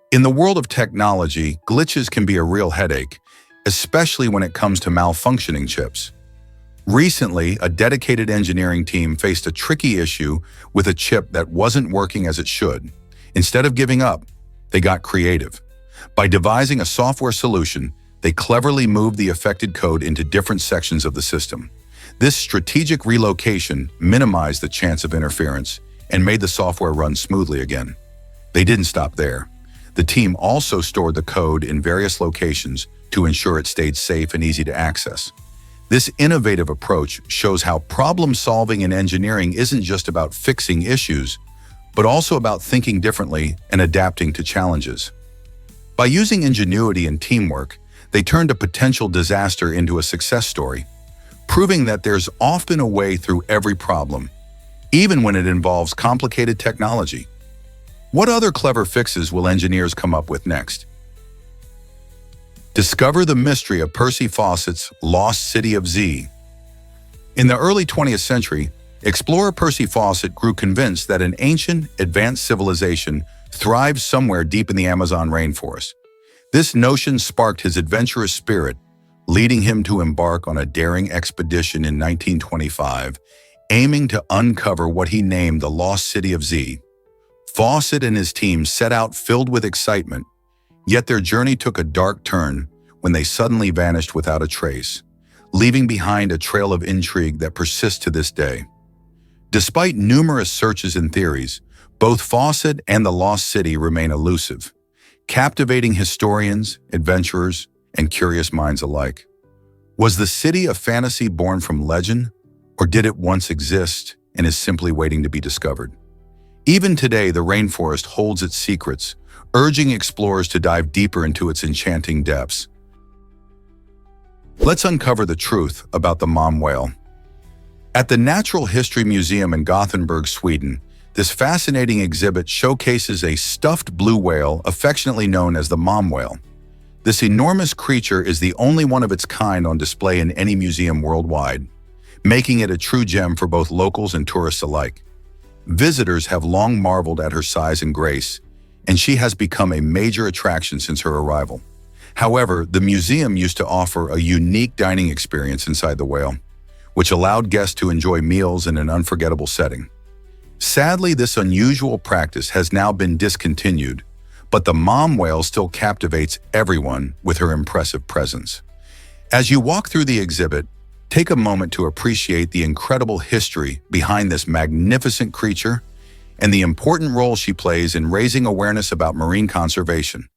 In the world of technology, glitches can be a real headache, especially when it comes to malfunctioning chips. Recently, a dedicated engineering team faced a tricky issue with a chip that wasn't working as it should. Instead of giving up, they got creative. By devising a software solution, they cleverly moved the affected code into different sections of the system. This strategic relocation minimized the chance of interference and made the software run smoothly again. They didn't stop there. The team also stored the code in various locations to ensure it stayed safe and easy to access. This innovative approach shows how problem-solving in engineering isn't just about fixing issues, but also about thinking differently and adapting to challenges. By using ingenuity and teamwork, they turned a potential disaster into a success story, proving that there's often a way through every problem, even when it involves complicated technology. What other clever fixes will engineers come up with next? Discover the mystery of Percy Fawcett's Lost City of Z. In the early 20th century, explorer Percy Fawcett grew convinced that an ancient, advanced civilization thrived somewhere deep in the Amazon rainforest. This notion sparked his adventurous spirit, leading him to embark on a daring expedition in 1925, aiming to uncover what he named the Lost City of Z. Fawcett and his team set out filled with excitement, yet their journey took a dark turn when they suddenly vanished without a trace, leaving behind a trail of intrigue that persists to this day. Despite numerous searches and theories, both Fawcett and the Lost City remain elusive, captivating historians, adventurers, and curious minds alike. Was the city a fantasy born from legend, or did it once exist and is simply waiting to be discovered? Even today, the rainforest holds its secrets, urging explorers to dive deeper into its enchanting depths. Let's uncover the truth about the mom whale. At the Natural History Museum in Gothenburg, Sweden, this fascinating exhibit showcases a stuffed blue whale affectionately known as the mom whale. This enormous creature is the only one of its kind on display in any museum worldwide, making it a true gem for both locals and tourists alike. Visitors have long marveled at her size and grace, and she has become a major attraction since her arrival. However, the museum used to offer a unique dining experience inside the whale, which allowed guests to enjoy meals in an unforgettable setting. Sadly, this unusual practice has now been discontinued, but the mom whale still captivates everyone with her impressive presence. As you walk through the exhibit, take a moment to appreciate the incredible history behind this magnificent creature and the important role she plays in raising awareness about marine conservation.